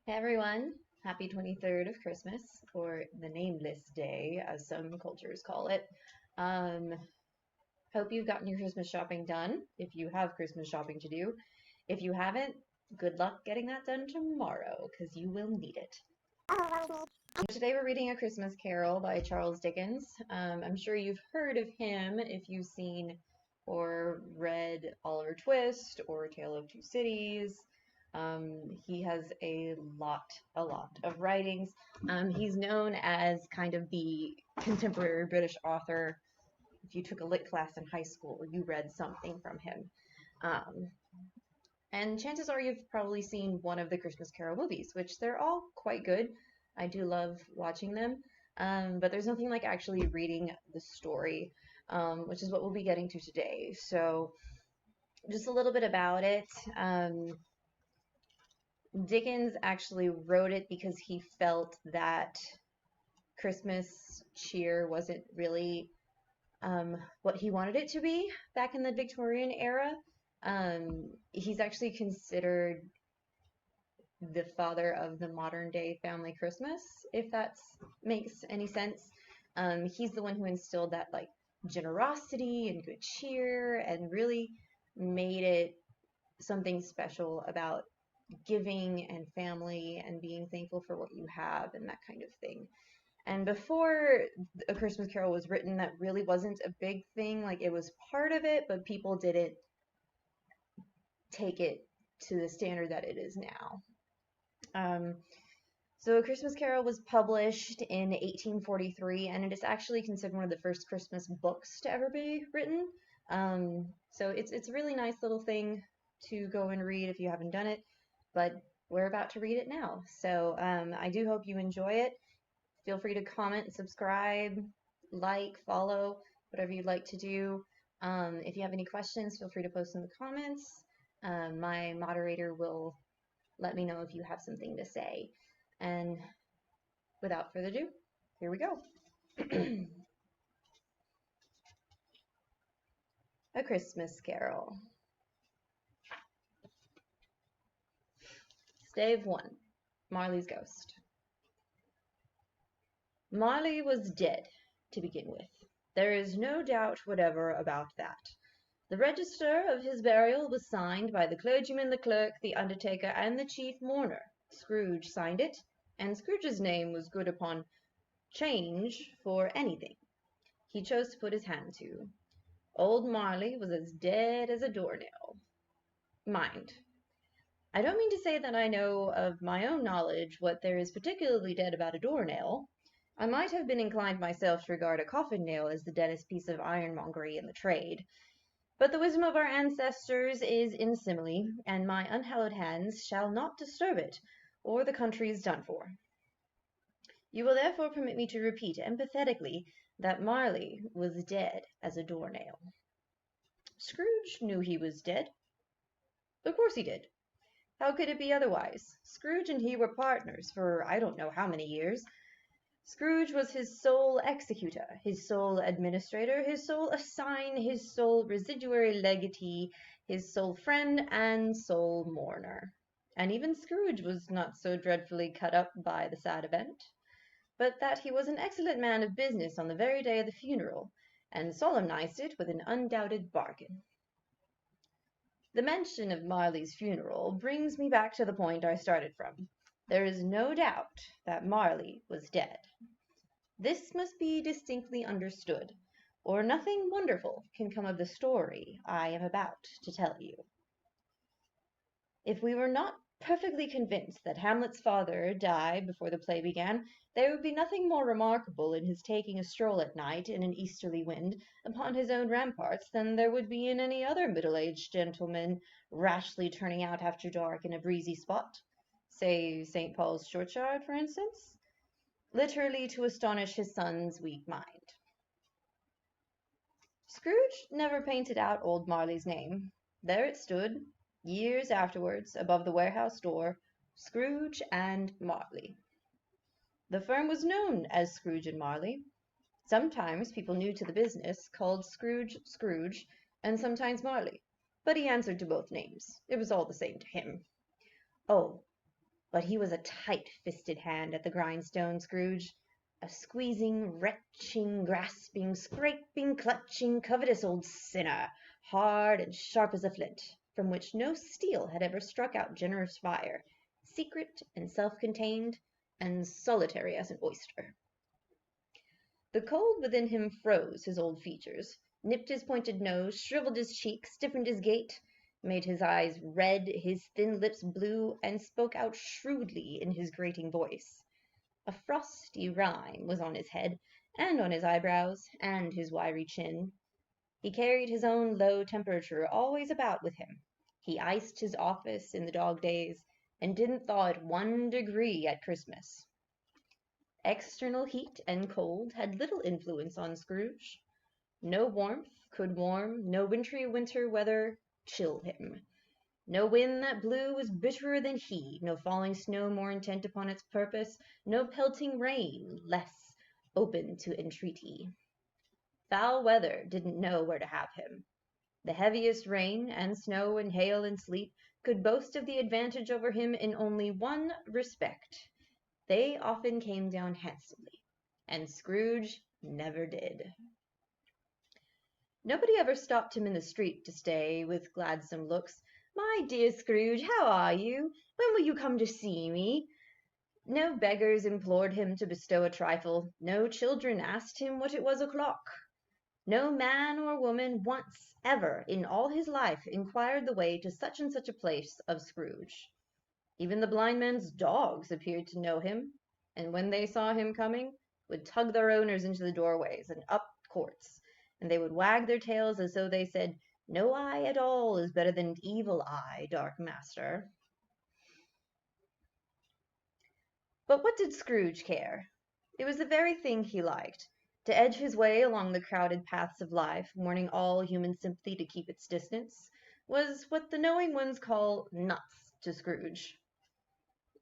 Hey everyone, happy 23rd of Christmas, or the Nameless Day, as some cultures call it. Um, Hope you've gotten your Christmas shopping done, if you have Christmas shopping to do. If you haven't, good luck getting that done tomorrow, because you will need it. Today we're reading A Christmas Carol by Charles Dickens. I'm sure you've heard of him if you've seen or read Oliver Twist or Tale of Two Cities. He has a lot of writings. He's known as kind of the contemporary British author. If you took a lit class in high school, you read something from him. Um, and chances are you've probably seen one of the Christmas Carol movies, which they're all quite good. I do love watching them. But there's nothing like actually reading the story, which is what we'll be getting to today. So, just a little bit about it. Dickens actually wrote it because he felt that Christmas cheer wasn't really what he wanted it to be back in the Victorian era. He's actually considered the father of the modern day family Christmas, if that makes any sense. He's the one who instilled that like generosity and good cheer and really made it something special about giving and family and being thankful for what you have and that kind of thing. And before A Christmas Carol was written, that really wasn't a big thing. Like it was part of it, but people didn't take it to the standard that it is now. Um, so A Christmas Carol was published in 1843, and it is actually considered one of the first Christmas books to ever be written. So it's a really nice little thing to go and read if you haven't done it, but we're about to read it now. So I do hope you enjoy it. Feel free to comment, subscribe, like, follow, whatever you'd like to do. If you have any questions, feel free to post in the comments. My moderator will let me know if you have something to say. And without further ado, here we go. A Christmas Carol. Stave 1. Marley's Ghost. Marley was dead, to begin with. There is no doubt whatever about that. The register of his burial was signed by the clergyman, the clerk, the undertaker, and the chief mourner. Scrooge signed it, and Scrooge's name was good upon 'Change for anything he chose to put his hand to. Old Marley was as dead as a doornail. Mind, I don't mean to say that I know of my own knowledge what there is particularly dead about a doornail. I might have been inclined myself to regard a coffin nail as the deadest piece of ironmongery in the trade. But the wisdom of our ancestors is in simile, and my unhallowed hands shall not disturb it, or the country is done for. You will therefore permit me to repeat emphatically that Marley was dead as a doornail. Scrooge knew he was dead. Of course he did. How could it be otherwise? Scrooge and he were partners for I don't know how many years. Scrooge was his sole executor, his sole administrator, his sole assign, his sole residuary legatee, his sole friend, and sole mourner. And even Scrooge was not so dreadfully cut up by the sad event, but that he was an excellent man of business on the very day of the funeral, and solemnized it with an undoubted bargain. The mention of Marley's funeral brings me back to the point I started from. There is no doubt that Marley was dead. This must be distinctly understood, or nothing wonderful can come of the story I am about to tell you. If we were not perfectly convinced that Hamlet's father died before the play began, there would be nothing more remarkable in his taking a stroll at night in an easterly wind upon his own ramparts than there would be in any other middle-aged gentleman rashly turning out after dark in a breezy spot, say St. Paul's churchyard, for instance, literally to astonish his son's weak mind. Scrooge never painted out old Marley's name. There it stood, years afterwards, above the warehouse door, Scrooge and Marley. The firm was known as Scrooge and Marley. Sometimes people new to the business called Scrooge Scrooge, and sometimes Marley, but he answered to both names. It was all the same to him. Oh, But he was a tight-fisted hand at the grindstone, Scrooge. A squeezing, retching, grasping, scraping, clutching, covetous old sinner, hard and sharp as a flint, from which no steel had ever struck out generous fire, secret and self-contained, and solitary as an oyster. The cold within him froze his old features, nipped his pointed nose, shriveled his cheek, stiffened his gait, made his eyes red, his thin lips blue, and spoke out shrewdly in his grating voice. A frosty rime was on his head, and on his eyebrows, and his wiry chin. He carried his own low temperature always about with him. He iced his office in the dog days, and didn't thaw it 1 degree at Christmas. External heat and cold had little influence on Scrooge. No warmth could warm, no wintry winter weather chill him. No wind that blew was bitterer than he, no falling snow more intent upon its purpose, no pelting rain less open to entreaty. Foul weather didn't know where to have him. The heaviest rain and snow and hail and sleet could boast of the advantage over him in only one respect. They often came down handsomely, and Scrooge never did. Nobody ever stopped him in the street to say, with gladsome looks, "My dear Scrooge, how are you? When will you come to see me?" No beggars implored him to bestow a trifle. No children asked him what it was o'clock. No man or woman once, ever, in all his life, inquired the way to such and such a place of Scrooge. Even the blind man's dogs appeared to know him, and when they saw him coming, would tug their owners into the doorways and up courts, and they would wag their tails as though they said, "No eye at all is better than an evil eye, dark master." But what did Scrooge care? It was the very thing he liked. To edge his way along the crowded paths of life, warning all human sympathy to keep its distance, was what the knowing ones call nuts to Scrooge.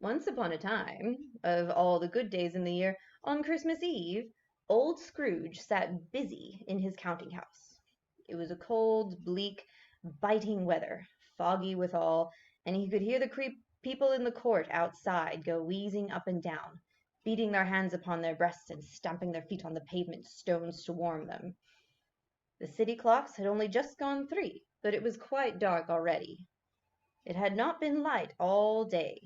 Once upon a time, of all the good days in the year, on Christmas Eve, old Scrooge sat busy in his counting-house. It was a cold, bleak, biting weather, foggy withal, and he could hear the people in the court outside go wheezing up and down, beating their hands upon their breasts and stamping their feet on the pavement stones to warm them. The city clocks had only just gone 3, but it was quite dark already. It had not been light all day,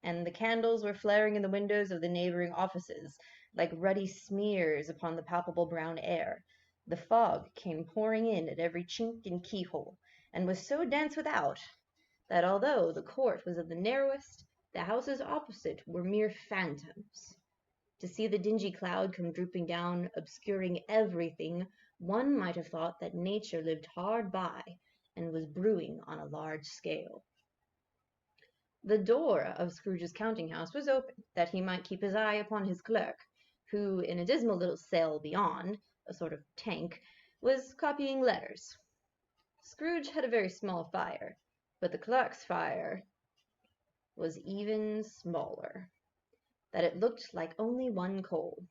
and the candles were flaring in the windows of the neighboring offices, like ruddy smears upon the palpable brown air. The fog came pouring in at every chink and keyhole, and was so dense without, that although the court was of the narrowest, the houses opposite were mere phantoms. To see the dingy cloud come drooping down, obscuring everything, one might have thought that nature lived hard by, and was brewing on a large scale. The door of Scrooge's counting-house was open, that he might keep his eye upon his clerk, who, in a dismal little cell beyond, a sort of tank, was copying letters. Scrooge had a very small fire, but the clerk's fire was even smaller, that it looked like only one coal.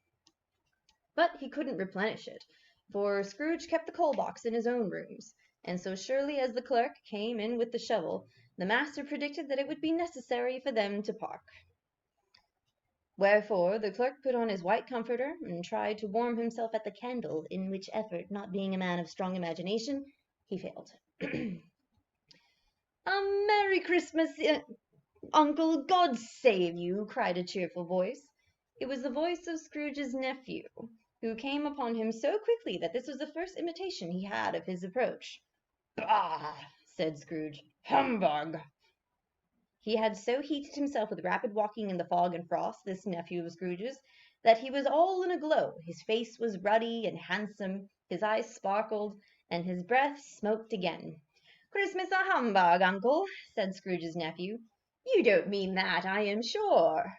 But he couldn't replenish it, for Scrooge kept the coal-box in his own rooms, and so surely as the clerk came in with the shovel, the master predicted that it would be necessary for them to part. Wherefore the clerk put on his white comforter and tried to warm himself at the candle, in which effort, not being a man of strong imagination, he failed. "A Merry Christmas, Uncle, God save you!" cried a cheerful voice. It was the voice of Scrooge's nephew, who came upon him so quickly that this was the first intimation he had of his approach. "Bah!" said Scrooge. "Humbug!" He had so heated himself with rapid walking in the fog and frost, this nephew of Scrooge's, that he was all in a glow. His face was ruddy and handsome, his eyes sparkled, and his breath smoked again. "Christmas a humbug, uncle," said Scrooge's nephew. "You don't mean that, I am sure."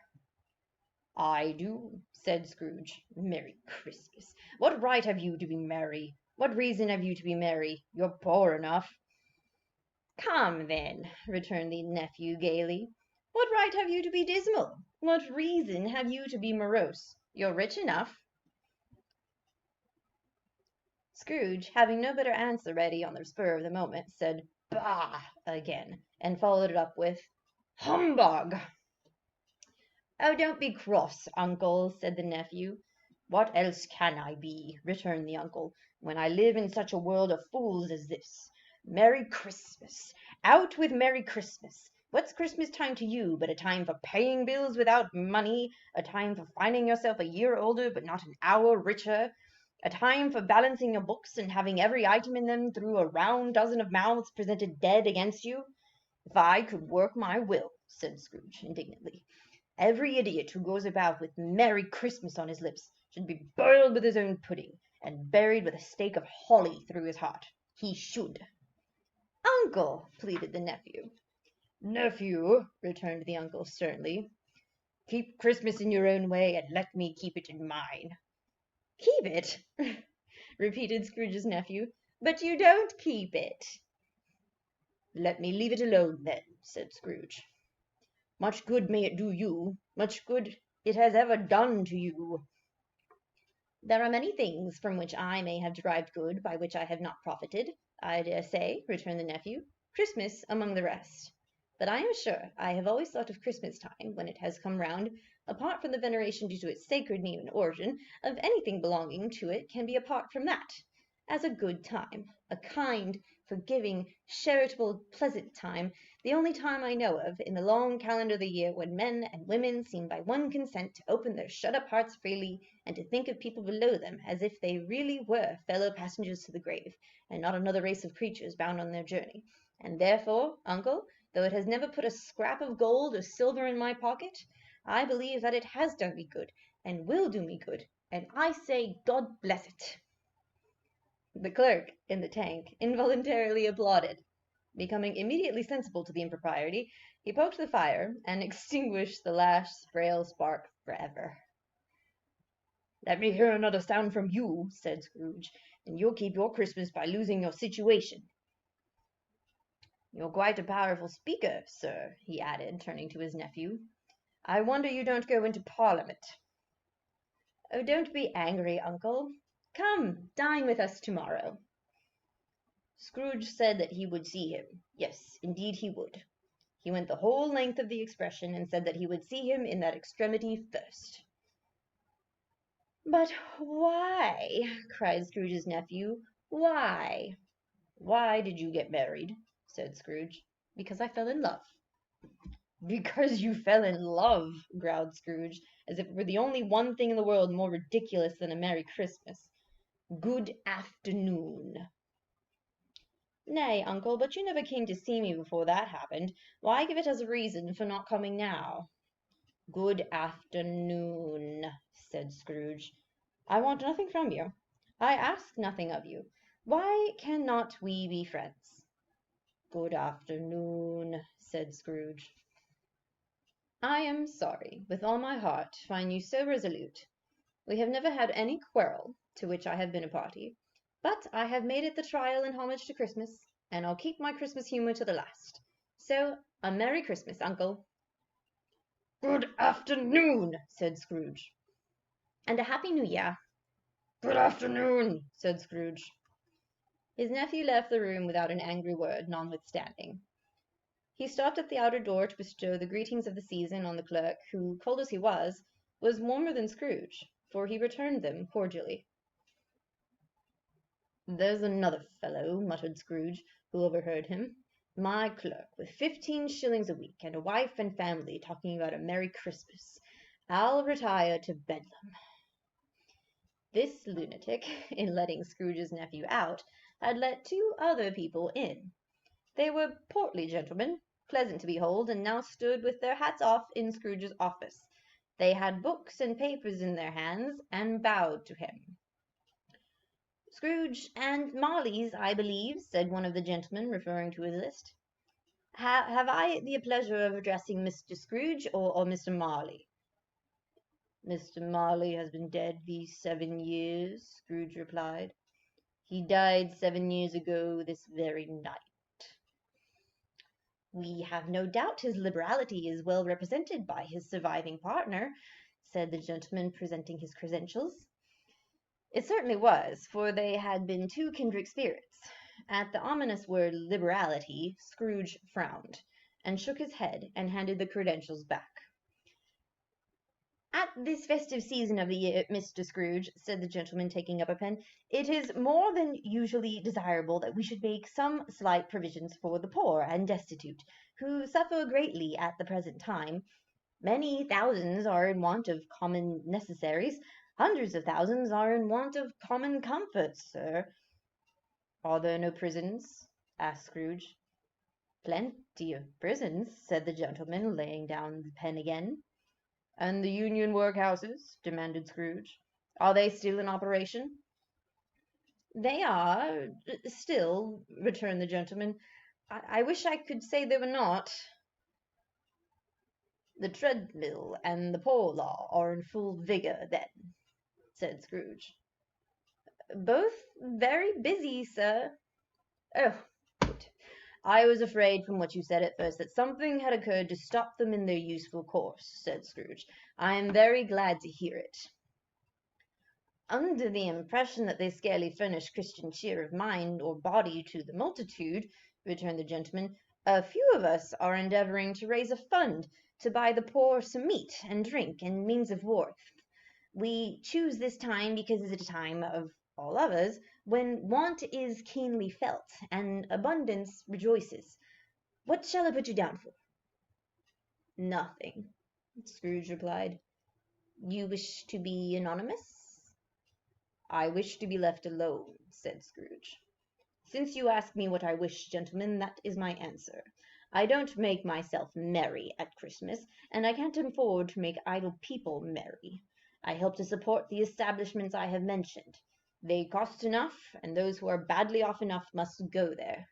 "I do," said Scrooge. "Merry Christmas! What right have you to be merry? What reason have you to be merry? You're poor enough." "Come, then," returned the nephew gaily, "what right have you to be dismal? What reason have you to be morose? You're rich enough." Scrooge, having no better answer ready on the spur of the moment, said "Bah!" again, and followed it up with "Humbug!" "Oh, don't be cross, uncle," said the nephew. "What else can I be," returned the uncle, "when I live in such a world of fools as this? Merry Christmas! Out with Merry Christmas! What's Christmas time to you but a time for paying bills without money, a time for finding yourself a year older but not an hour richer, a time for balancing your books and having every item in them through a round dozen of mouths presented dead against you? If I could work my will," said Scrooge indignantly, "every idiot who goes about with Merry Christmas on his lips should be boiled with his own pudding, and buried with a stake of holly through his heart. He should." "Uncle!" pleaded the nephew. "Nephew," returned the uncle sternly, "keep Christmas in your own way, and let me keep it in mine." "Keep it?" repeated Scrooge's nephew. "But you don't keep it." "Let me leave it alone, then," said Scrooge. "Much good may it do you, much good it has ever done to you." "There are many things from which I may have derived good by which I have not profited, I dare say," returned the nephew, "Christmas among the rest. But I am sure I have always thought of Christmas time, when it has come round, apart from the veneration due to its sacred name and origin, of anything belonging to it can be apart from that, as a good time, a kind, forgiving, charitable, pleasant time, the only time I know of in the long calendar of the year when men and women seem by one consent to open their shut-up hearts freely, and to think of people below them as if they really were fellow passengers to the grave, and not another race of creatures bound on their journey. And therefore, uncle, though it has never put a scrap of gold or silver in my pocket, I believe that it has done me good, and will do me good, and I say God bless it." The clerk in the tank involuntarily applauded. Becoming immediately sensible to the impropriety, he poked the fire, and extinguished the last frail spark for ever. "Let me hear another sound from you," said Scrooge, "and you'll keep your Christmas by losing your situation. You're quite a powerful speaker, sir," he added, turning to his nephew. "I wonder you don't go into Parliament." "Oh, don't be angry, uncle. Come, dine with us tomorrow." Scrooge said that he would see him. Yes, indeed he would. He went the whole length of the expression, and said that he would see him in that extremity first. "But why?" cried Scrooge's nephew. "Why?" "Why did you get married?" said Scrooge. "Because I fell in love." "Because you fell in love!" growled Scrooge, as if it were the only one thing in the world more ridiculous than a Merry Christmas. "Good afternoon." "Nay, uncle, but you never came to see me before that happened. Why give it as a reason for not coming now?" "Good afternoon," said Scrooge. "I want nothing from you. I ask nothing of you. Why cannot we be friends?" "Good afternoon," said Scrooge. "I am sorry, with all my heart, to find you so resolute. We have never had any quarrel, to which I have been a party, but I have made it the trial in homage to Christmas, and I'll keep my Christmas humour to the last. So, a Merry Christmas, uncle." "Good afternoon," said Scrooge. "And a Happy New Year." "Good afternoon," said Scrooge. His nephew left the room without an angry word, notwithstanding. He stopped at the outer door to bestow the greetings of the season on the clerk, who, cold as he was warmer than Scrooge, for he returned them cordially. "There's another fellow," muttered Scrooge, who overheard him. "My clerk, with 15 shillings a week, and a wife and family, talking about a Merry Christmas. I'll retire to Bedlam." This lunatic, in letting Scrooge's nephew out, had let 2 other people in. They were portly gentlemen, pleasant to behold, and now stood with their hats off in Scrooge's office. They had books and papers in their hands, and bowed to him. "Scrooge and Marley's, I believe," said one of the gentlemen, referring to his list. "Have I the pleasure of addressing Mr. Scrooge or Mr. Marley?" "Mr. Marley has been dead these 7 years," Scrooge replied. "He died 7 years ago this very night." "We have no doubt his liberality is well represented by his surviving partner," said the gentleman, presenting his credentials. It certainly was, for they had been 2 kindred spirits. At the ominous word liberality, Scrooge frowned, and shook his head, and handed the credentials back. "At this festive season of the year, Mr. Scrooge," said the gentleman, taking up a pen, "it is more than usually desirable that we should make some slight provisions for the poor and destitute, who suffer greatly at the present time. Many thousands are in want of common necessaries. Hundreds of thousands are in want of common comforts, sir." "Are there no prisons?" asked Scrooge. "Plenty of prisons," said the gentleman, laying down the pen again. "And the Union workhouses?" demanded Scrooge. "Are they still in operation?" "They are still," returned the gentleman. I wish I could say they were not." "The treadmill and the poor law are in full vigour, then?" said Scrooge. "Both very busy, sir." "Oh, good. I was afraid from what you said at first that something had occurred to stop them in their useful course," said Scrooge. "I am very glad to hear it." "Under the impression that they scarcely furnish Christian cheer of mind or body to the multitude," returned the gentleman, "a few of us are endeavouring to raise a fund to buy the poor some meat and drink and means of warmth. We choose this time because it is a time of all others when want is keenly felt and abundance rejoices. What shall I put you down for?" "Nothing," Scrooge replied. "You wish to be anonymous?" "I wish to be left alone," said Scrooge. "Since you ask me what I wish, gentlemen, that is my answer. I don't make myself merry at Christmas, and I can't afford to make idle people merry. I help to support the establishments I have mentioned. They cost enough, and those who are badly off enough must go there."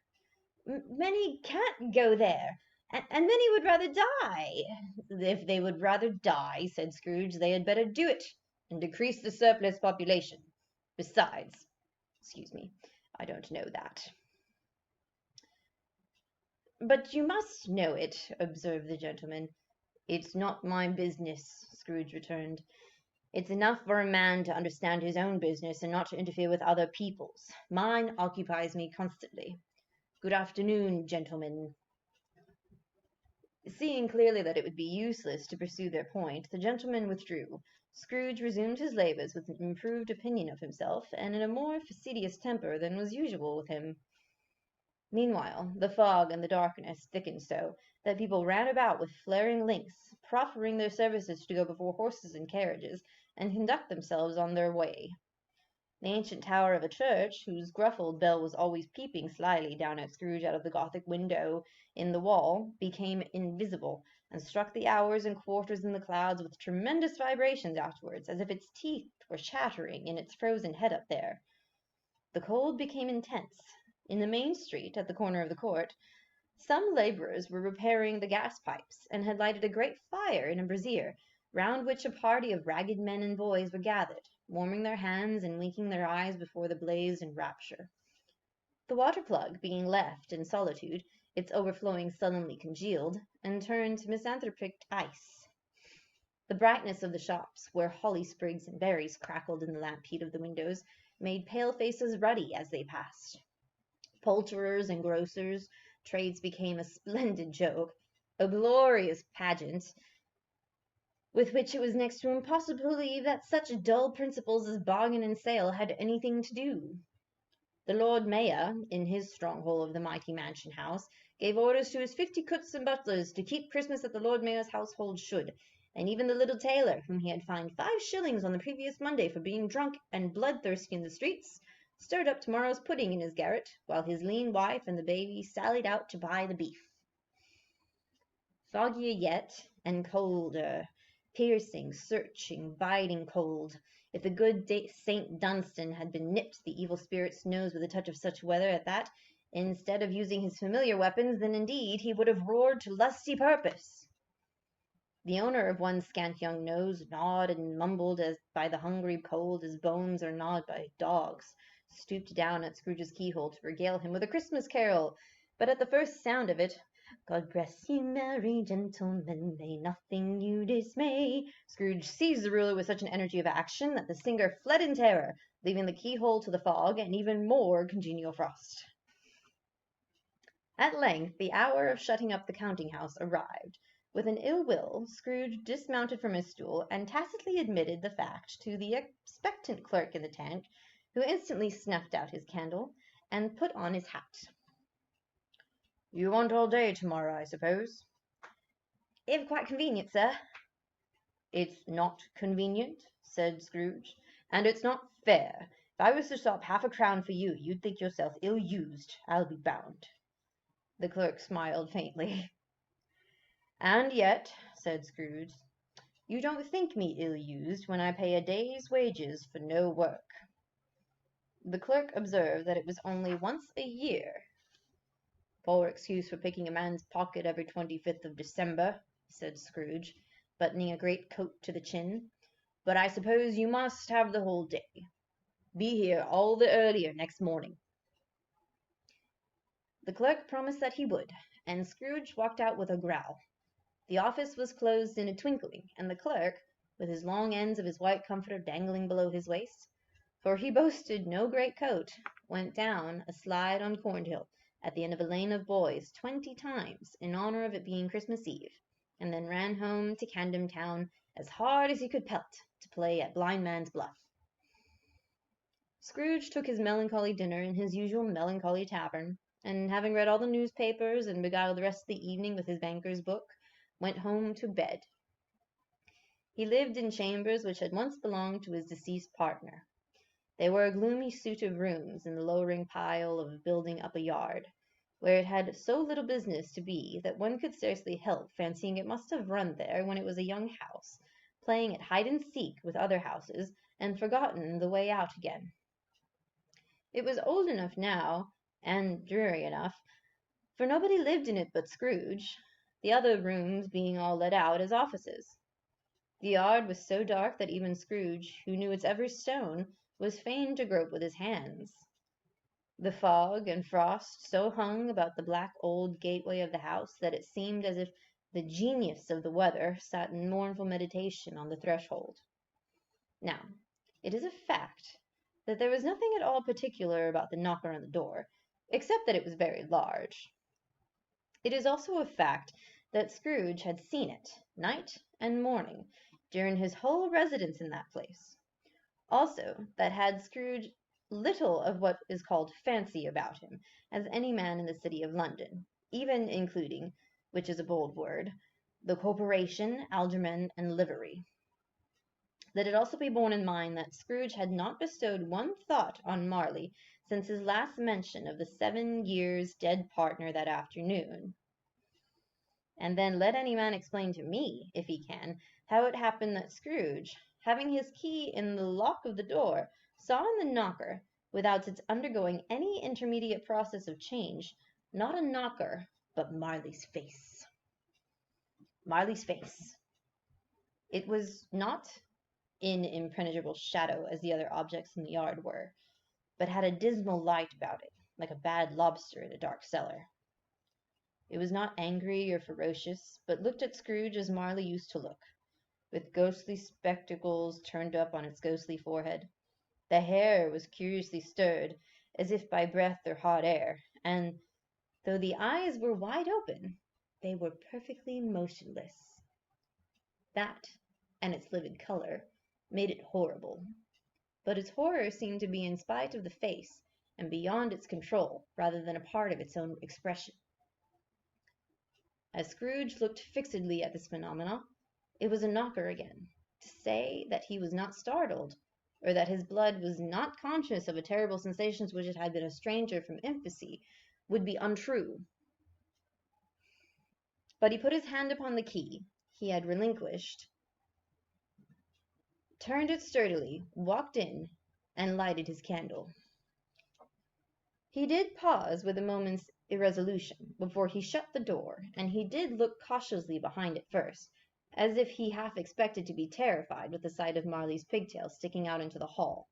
"Many can't go there, and many would rather die." "If they would rather die," said Scrooge, "they had better do it, and decrease the surplus population. Besides, excuse me, I don't know that." "But you must know it," observed the gentleman. "It's not my business," Scrooge returned. "It's enough for a man to understand his own business and not to interfere with other people's. Mine occupies me constantly. Good afternoon, gentlemen." Seeing clearly that it would be useless to pursue their point, the gentlemen withdrew. Scrooge resumed his labours with an improved opinion of himself, and in a more facetious temper than was usual with him. Meanwhile, the fog and the darkness thickened so, that people ran about with flaring links, proffering their services to go before horses and carriages, and conduct themselves on their way. The ancient tower of a church, whose gruff old bell was always peeping slyly down at Scrooge out of the Gothic window in the wall, became invisible, and struck the hours and quarters in the clouds with tremendous vibrations afterwards, as if its teeth were chattering in its frozen head up there. The cold became intense. In the main street, at the corner of the court, some labourers were repairing the gas pipes, and had lighted a great fire in a brazier, round which a party of ragged men and boys were gathered, warming their hands and winking their eyes before the blaze in rapture. The water-plug being left in solitude, its overflowing sullenly congealed, and turned to misanthropic ice. The brightness of the shops, where holly sprigs and berries crackled in the lamp heat of the windows, made pale faces ruddy as they passed. Poulterers and grocers' trades became a splendid joke, a glorious pageant, with which it was next to impossible to believe that such dull principles as bargain and sale had anything to do. The Lord Mayor, in his stronghold of the mighty Mansion House, gave orders to his 50 cooks and butlers to keep Christmas at the Lord Mayor's household should, and even the little tailor, whom he had fined 5 shillings on the previous Monday for being drunk and bloodthirsty in the streets, stirred up tomorrow's pudding in his garret, while his lean wife and the baby sallied out to buy the beef. Foggier yet, and colder, piercing, searching, biting cold. If the good St. Dunstan had been nipped the evil spirit's nose with a touch of such weather at that, instead of using his familiar weapons, then indeed he would have roared to lusty purpose. The owner of one scant young nose gnawed and mumbled as by the hungry cold as bones are gnawed by dogs, stooped down at Scrooge's keyhole to regale him with a Christmas carol, but at the first sound of it, "God bless ye, merry gentlemen, may nothing you dismay," Scrooge seized the ruler with such an energy of action that the singer fled in terror, leaving the keyhole to the fog and even more congenial frost. At length the hour of shutting up the counting-house arrived. With an ill will, Scrooge dismounted from his stool, and tacitly admitted the fact to the expectant clerk in the tank, who instantly snuffed out his candle, and put on his hat. "You want all day tomorrow, I suppose?" "If quite convenient, sir." "It's not convenient," said Scrooge, "and it's not fair. If I was to stop half a crown for you, you'd think yourself ill-used, I'll be bound." The clerk smiled faintly. "And yet," said Scrooge, "you don't think me ill-used when I pay a day's wages for no work." The clerk observed that it was only once a year. "Poor excuse for picking a man's pocket every 25th of December," said Scrooge, buttoning a great coat to the chin. "But I suppose you must have the whole day. Be here all the earlier next morning." The clerk promised that he would, and Scrooge walked out with a growl. The office was closed in a twinkling, and the clerk, with his long ends of his white comforter dangling below his waist, for he boasted no great coat, went down a slide on Cornhill at the end of a lane of boys 20 times in honor of it being Christmas Eve, and then ran home to Camden Town as hard as he could pelt to play at Blind Man's Bluff. Scrooge took his melancholy dinner in his usual melancholy tavern, and having read all the newspapers and beguiled the rest of the evening with his banker's book, went home to bed. He lived in chambers which had once belonged to his deceased partner. They were a gloomy suit of rooms in the lowering pile of a building up a yard, where it had so little business to be that one could scarcely help fancying it must have run there when it was a young house, playing at hide-and-seek with other houses, and forgotten the way out again. It was old enough now, and dreary enough, for nobody lived in it but Scrooge, the other rooms being all let out as offices. The yard was so dark that even Scrooge, who knew its every stone, was fain to grope with his hands. The fog and frost so hung about the black old gateway of the house that it seemed as if the genius of the weather sat in mournful meditation on the threshold. Now, it is a fact that there was nothing at all particular about the knocker on the door, except that it was very large. It is also a fact that Scrooge had seen it, night and morning, during his whole residence in that place. Also, that had Scrooge little of what is called fancy about him, as any man in the city of London, even including, which is a bold word, the corporation, aldermen, and livery. Let it also be borne in mind that Scrooge had not bestowed one thought on Marley since his last mention of the 7 years dead partner that afternoon. And then let any man explain to me, if he can, how it happened that Scrooge, having his key in the lock of the door, saw in the knocker, without its undergoing any intermediate process of change, not a knocker, but Marley's face. Marley's face. It was not in impenetrable shadow as the other objects in the yard were, but had a dismal light about it, like a bad lobster in a dark cellar. It was not angry or ferocious, but looked at Scrooge as Marley used to look, with ghostly spectacles turned up on its ghostly forehead. The hair was curiously stirred, as if by breath or hot air, and, though the eyes were wide open, they were perfectly motionless. That, and its livid color, made it horrible. But its horror seemed to be in spite of the face, and beyond its control, rather than a part of its own expression. As Scrooge looked fixedly at this phenomenon, it was a knocker again. To say that he was not startled, or that his blood was not conscious of a terrible sensation to which it had been a stranger from infancy, would be untrue. But he put his hand upon the key he had relinquished, turned it sturdily, walked in, and lighted his candle. He did pause with a moment's irresolution before he shut the door, and he did look cautiously behind it first, as if he half expected to be terrified with the sight of Marley's pigtails sticking out into the hall.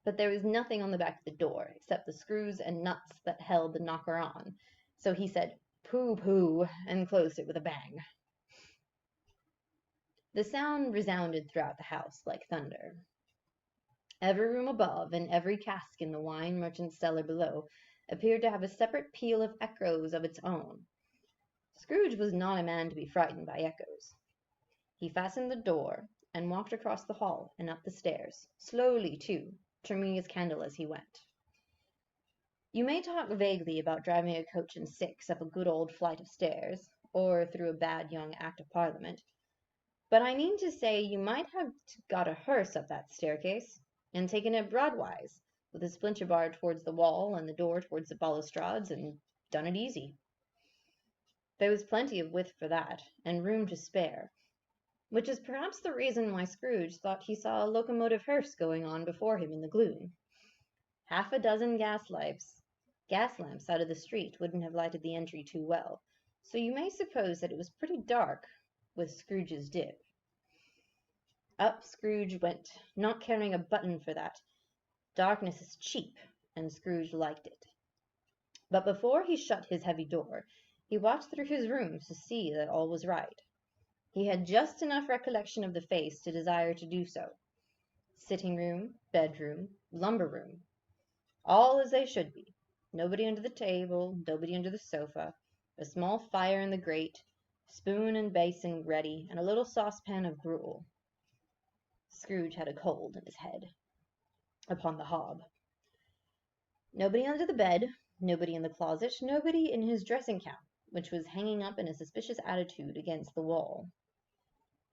But there was nothing on the back of the door, except the screws and nuts that held the knocker on, so he said, "Pooh, pooh," and closed it with a bang. The sound resounded throughout the house like thunder. Every room above, and every cask in the wine merchant's cellar below, appeared to have a separate peal of echoes of its own. Scrooge was not a man to be frightened by echoes. He fastened the door, and walked across the hall and up the stairs, slowly too, trimming his candle as he went. You may talk vaguely about driving a coach and six up a good old flight of stairs, or through a bad young Act of Parliament, but I mean to say you might have got a hearse up that staircase, and taken it broadwise, with a splinter bar towards the wall and the door towards the balustrades, and done it easy. There was plenty of width for that, and room to spare, which is perhaps the reason why Scrooge thought he saw a locomotive hearse going on before him in the gloom. Half a dozen gas lamps out of the street wouldn't have lighted the entry too well, so you may suppose that it was pretty dark with Scrooge's dip. Up Scrooge went, not caring a button for that. Darkness is cheap, and Scrooge liked it. But before he shut his heavy door, he watched through his rooms to see that all was right. He had just enough recollection of the face to desire to do so. Sitting room, bedroom, lumber room, all as they should be. Nobody under the table, nobody under the sofa, a small fire in the grate, spoon and basin ready, and a little saucepan of gruel. Scrooge had a cold in his head. Upon the hob. Nobody under the bed, nobody in the closet, nobody in his dressing gown, which was hanging up in a suspicious attitude against the wall.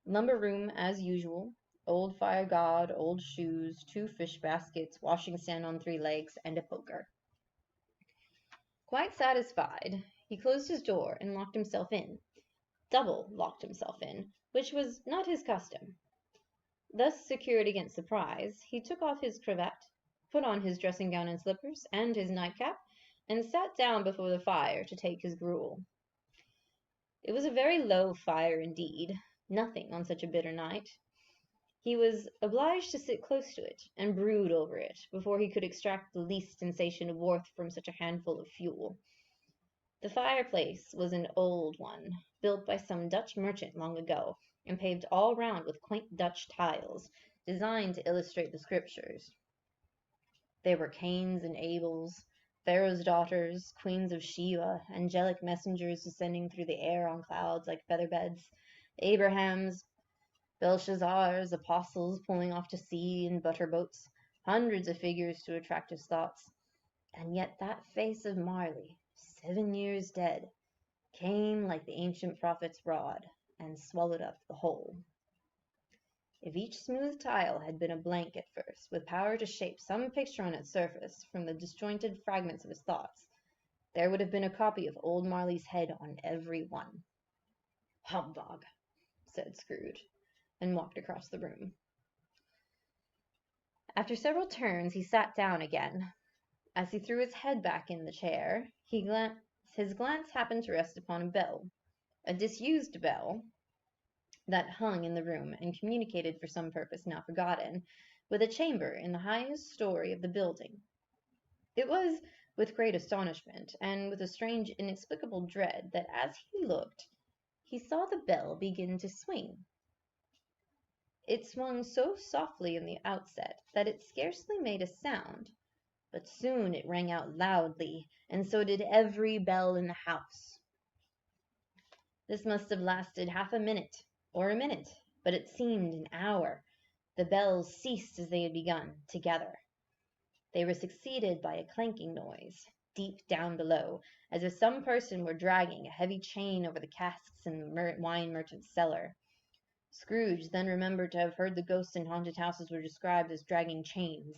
Lumber room as usual, old fire god, old shoes, 2 fish baskets, washing stand on 3 legs, and a poker. Quite satisfied, he closed his door and locked himself in. Double locked himself in, which was not his custom. Thus secured against surprise, he took off his cravat, put on his dressing gown and slippers, and his nightcap, and sat down before the fire to take his gruel. It was a very low fire indeed, nothing on such a bitter night. He was obliged to sit close to it, and brood over it, before he could extract the least sensation of warmth from such a handful of fuel. The fireplace was an old one, built by some Dutch merchant long ago, and paved all round with quaint Dutch tiles, designed to illustrate the Scriptures. There were Cains and Abels, Pharaoh's daughters, queens of Sheba, angelic messengers descending through the air on clouds like feather-beds, Abrahams, Belshazzars, apostles pulling off to sea in butter-boats, hundreds of figures to attract his thoughts. And yet that face of Marley, 7 years dead, came like the ancient prophet's rod, and swallowed up the whole. If each smooth tile had been a blank at first, with power to shape some picture on its surface from the disjointed fragments of his thoughts, there would have been a copy of old Marley's head on every one. "Humbug," said Scrooge, and walked across the room. After several turns he sat down again. As he threw his head back in the chair, his glance happened to rest upon a bell, a disused bell, that hung in the room and communicated for some purpose now forgotten, with a chamber in the highest story of the building. It was with great astonishment, and with a strange inexplicable dread, that as he looked, he saw the bell begin to swing. It swung so softly in the outset that it scarcely made a sound, but soon it rang out loudly, and so did every bell in the house. This must have lasted half a minute, or a minute, but it seemed an hour. The bells ceased as they had begun, together. They were succeeded by a clanking noise, deep down below, as if some person were dragging a heavy chain over the casks in the wine merchant's cellar. Scrooge then remembered to have heard the ghosts in haunted houses were described as dragging chains.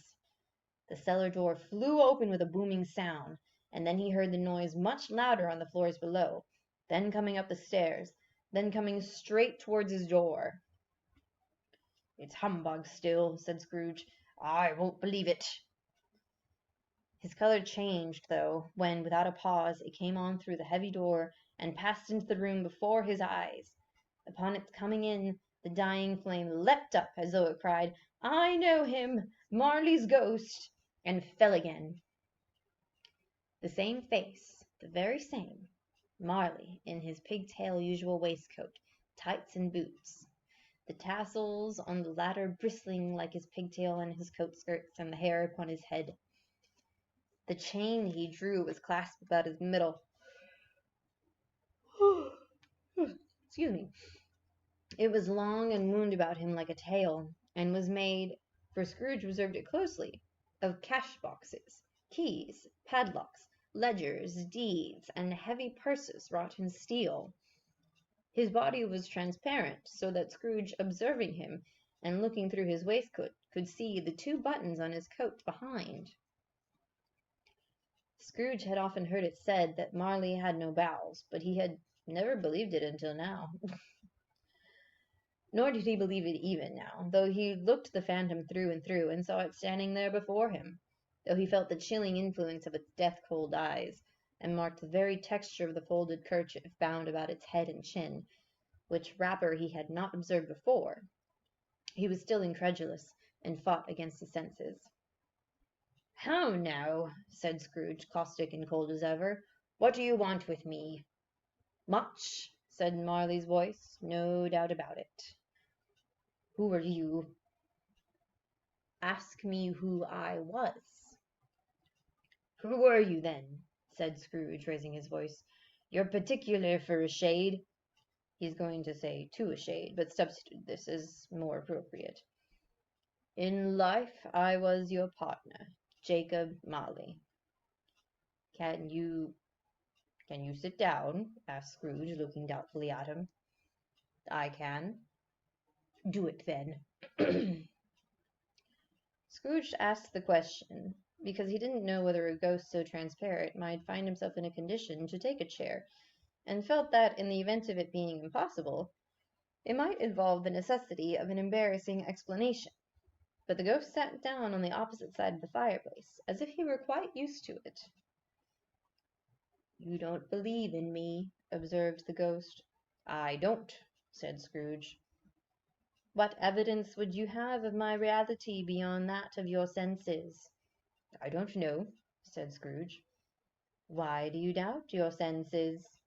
The cellar door flew open with a booming sound, and then he heard the noise much louder on the floors below, then coming up the stairs, then coming straight towards his door. "It's humbug still," said Scrooge. "I won't believe it." His colour changed, though, when, without a pause, it came on through the heavy door, and passed into the room before his eyes. Upon its coming in, the dying flame leapt up, as though it cried, "I know him! Marley's ghost!" and fell again. The same face, the very same. Marley, in his pigtail usual waistcoat, tights and boots, the tassels on the latter bristling like his pigtail and his coat skirts, and the hair upon his head. The chain he drew was clasped about his middle. excuse me. It was long and wound about him like a tail, and was made, for Scrooge observed it closely, of cash boxes, keys, padlocks, ledgers, deeds, and heavy purses wrought in steel. His body was transparent, so that Scrooge, observing him, and looking through his waistcoat, could see the 2 buttons on his coat behind. Scrooge had often heard it said that Marley had no bowels, but he had never believed it until now. Nor did he believe it even now, though he looked the phantom through and through, and saw it standing there before him, though he felt the chilling influence of its death-cold eyes, and marked the very texture of the folded kerchief bound about its head and chin, which wrapper he had not observed before. He was still incredulous, and fought against his senses. "How now?" said Scrooge, caustic and cold as ever. "What do you want with me?" "Much," said Marley's voice, "no doubt about it." "Who are you?" "Ask me who I was." "Who were you, then?" said Scrooge, raising his voice. "You're particular for a shade." He's going to say to a shade, but substitute this as more appropriate. "In life I was your partner, Jacob Marley." Can you sit down?" asked Scrooge, looking doubtfully at him. "I can." "Do it, then." Scrooge asked the question because he didn't know whether a ghost so transparent might find himself in a condition to take a chair, and felt that, in the event of it being impossible, it might involve the necessity of an embarrassing explanation. But the ghost sat down on the opposite side of the fireplace, as if he were quite used to it. "You don't believe in me," observed the ghost. "I don't," said Scrooge. "What evidence would you have of my reality beyond that of your senses?" "I don't know," said Scrooge. "Why do you doubt your senses?"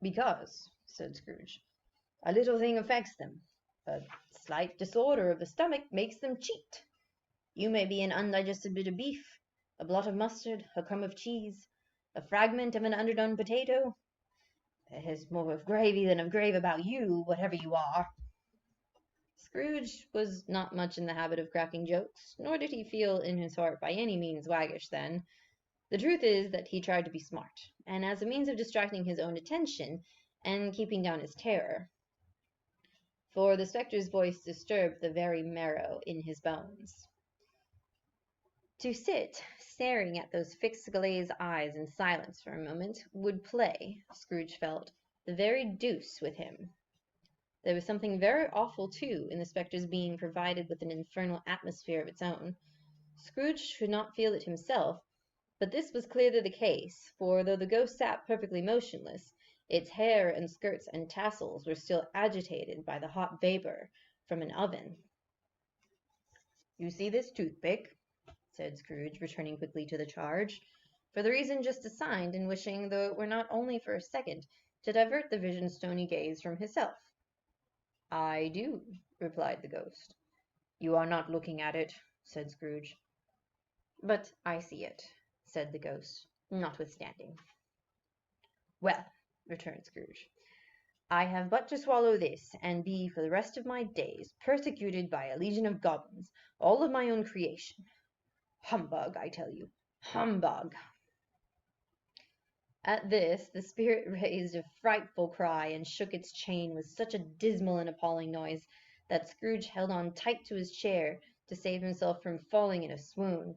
"Because," said Scrooge, "a little thing affects them. A slight disorder of the stomach makes them cheat. You may be an undigested bit of beef, a blot of mustard, a crumb of cheese, a fragment of an underdone potato. There's more of gravy than of grave about you, whatever you are." Scrooge was not much in the habit of cracking jokes, nor did he feel in his heart by any means waggish then. The truth is that he tried to be smart, and as a means of distracting his own attention, and keeping down his terror. For the spectre's voice disturbed the very marrow in his bones. To sit staring at those fixed glazed eyes in silence for a moment would play, Scrooge felt, the very deuce with him. There was something very awful, too, in the spectre's being provided with an infernal atmosphere of its own. Scrooge could not feel it himself, but this was clearly the case, for though the ghost sat perfectly motionless, its hair and skirts and tassels were still agitated by the hot vapor from an oven. "You see this toothpick?" said Scrooge, returning quickly to the charge, for the reason just assigned, and wishing, though it were not only for a second, to divert the vision's stony gaze from himself. "I do," replied the ghost. "You are not looking at it," said Scrooge. "But I see it," said the ghost, notwithstanding. "Well," returned Scrooge, "I have but to swallow this, and be for the rest of my days persecuted by a legion of goblins, all of my own creation. Humbug, I tell you, humbug!" At this the spirit raised a frightful cry, and shook its chain with such a dismal and appalling noise, that Scrooge held on tight to his chair to save himself from falling in a swoon.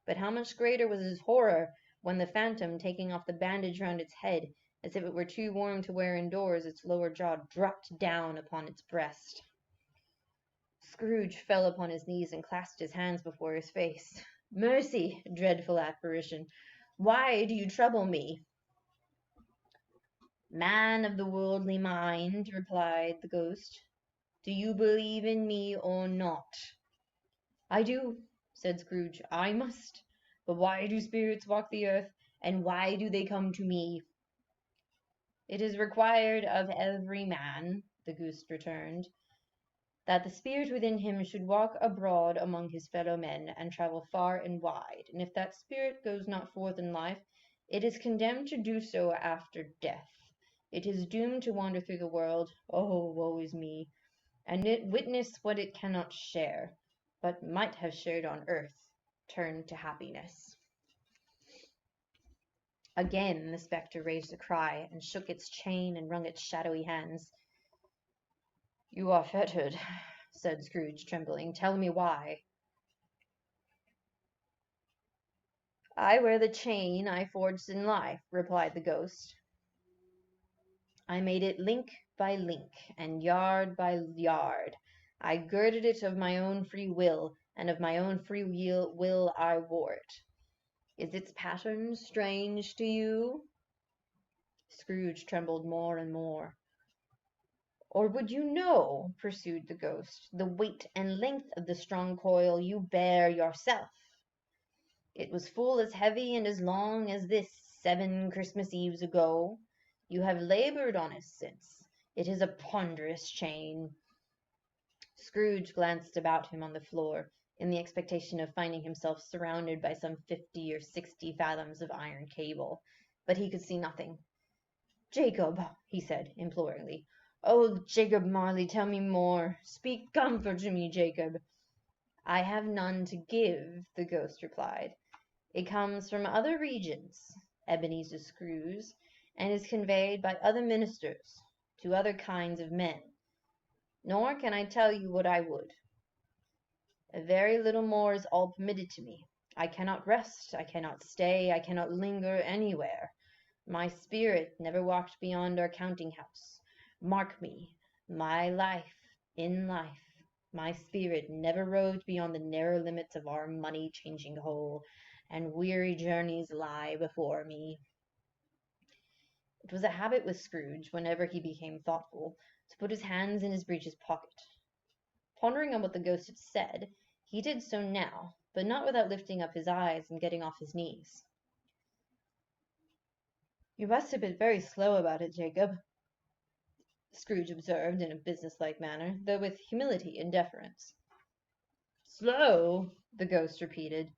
But how much greater was his horror when the phantom, taking off the bandage round its head, as if it were too warm to wear indoors, its lower jaw dropped down upon its breast. Scrooge fell upon his knees and clasped his hands before his face. "Mercy, dreadful apparition! Why do you trouble me?" "Man of the worldly mind," replied the ghost, "do you believe in me or not?" "I do," said Scrooge. "I must. But why do spirits walk the earth, and why do they come to me?" "It is required of every man," the ghost returned, "that the spirit within him should walk abroad among his fellow men, and travel far and wide, and if that spirit goes not forth in life, it is condemned to do so after death. It is doomed to wander through the world, oh, woe is me, and witness what it cannot share, but might have shared on earth, turn to happiness. Again the spectre raised a cry, and shook its chain and wrung its shadowy hands. "You are fettered," said Scrooge, trembling. "Tell me why." "I wear the chain I forged in life," replied the ghost. "I made it link by link, and yard by yard. I girded it of my own free will, and of my own free will I wore it. Is its pattern strange to you?" Scrooge trembled more and more. "Or would you know," pursued the ghost, "the weight and length of the strong coil you bear yourself? It was full as heavy and as long as this 7 Christmas Eves ago. You have labored on it since. It is a ponderous chain." Scrooge glanced about him on the floor, in the expectation of finding himself surrounded by some 50 or 60 fathoms of iron cable, but he could see nothing. "Jacob," he said, imploringly. "Oh, Jacob Marley, tell me more. Speak comfort to me, Jacob." "I have none to give," the ghost replied. "It comes from other regions, Ebenezer Scrooge, and is conveyed by other ministers to other kinds of men. Nor can I tell you what I would. A very little more is all permitted to me. I cannot rest, I cannot stay, I cannot linger anywhere. My spirit never walked beyond our counting-house. Mark me, my life, in life, my spirit never roved beyond the narrow limits of our money-changing hole, and weary journeys lie before me." It was a habit with Scrooge, whenever he became thoughtful, to put his hands in his breeches pocket. Pondering on what the ghost had said, he did so now, but not without lifting up his eyes and getting off his knees. "You must have been very slow about it, Jacob," Scrooge observed in a business-like manner, though with humility and deference. "Slow?" the ghost repeated.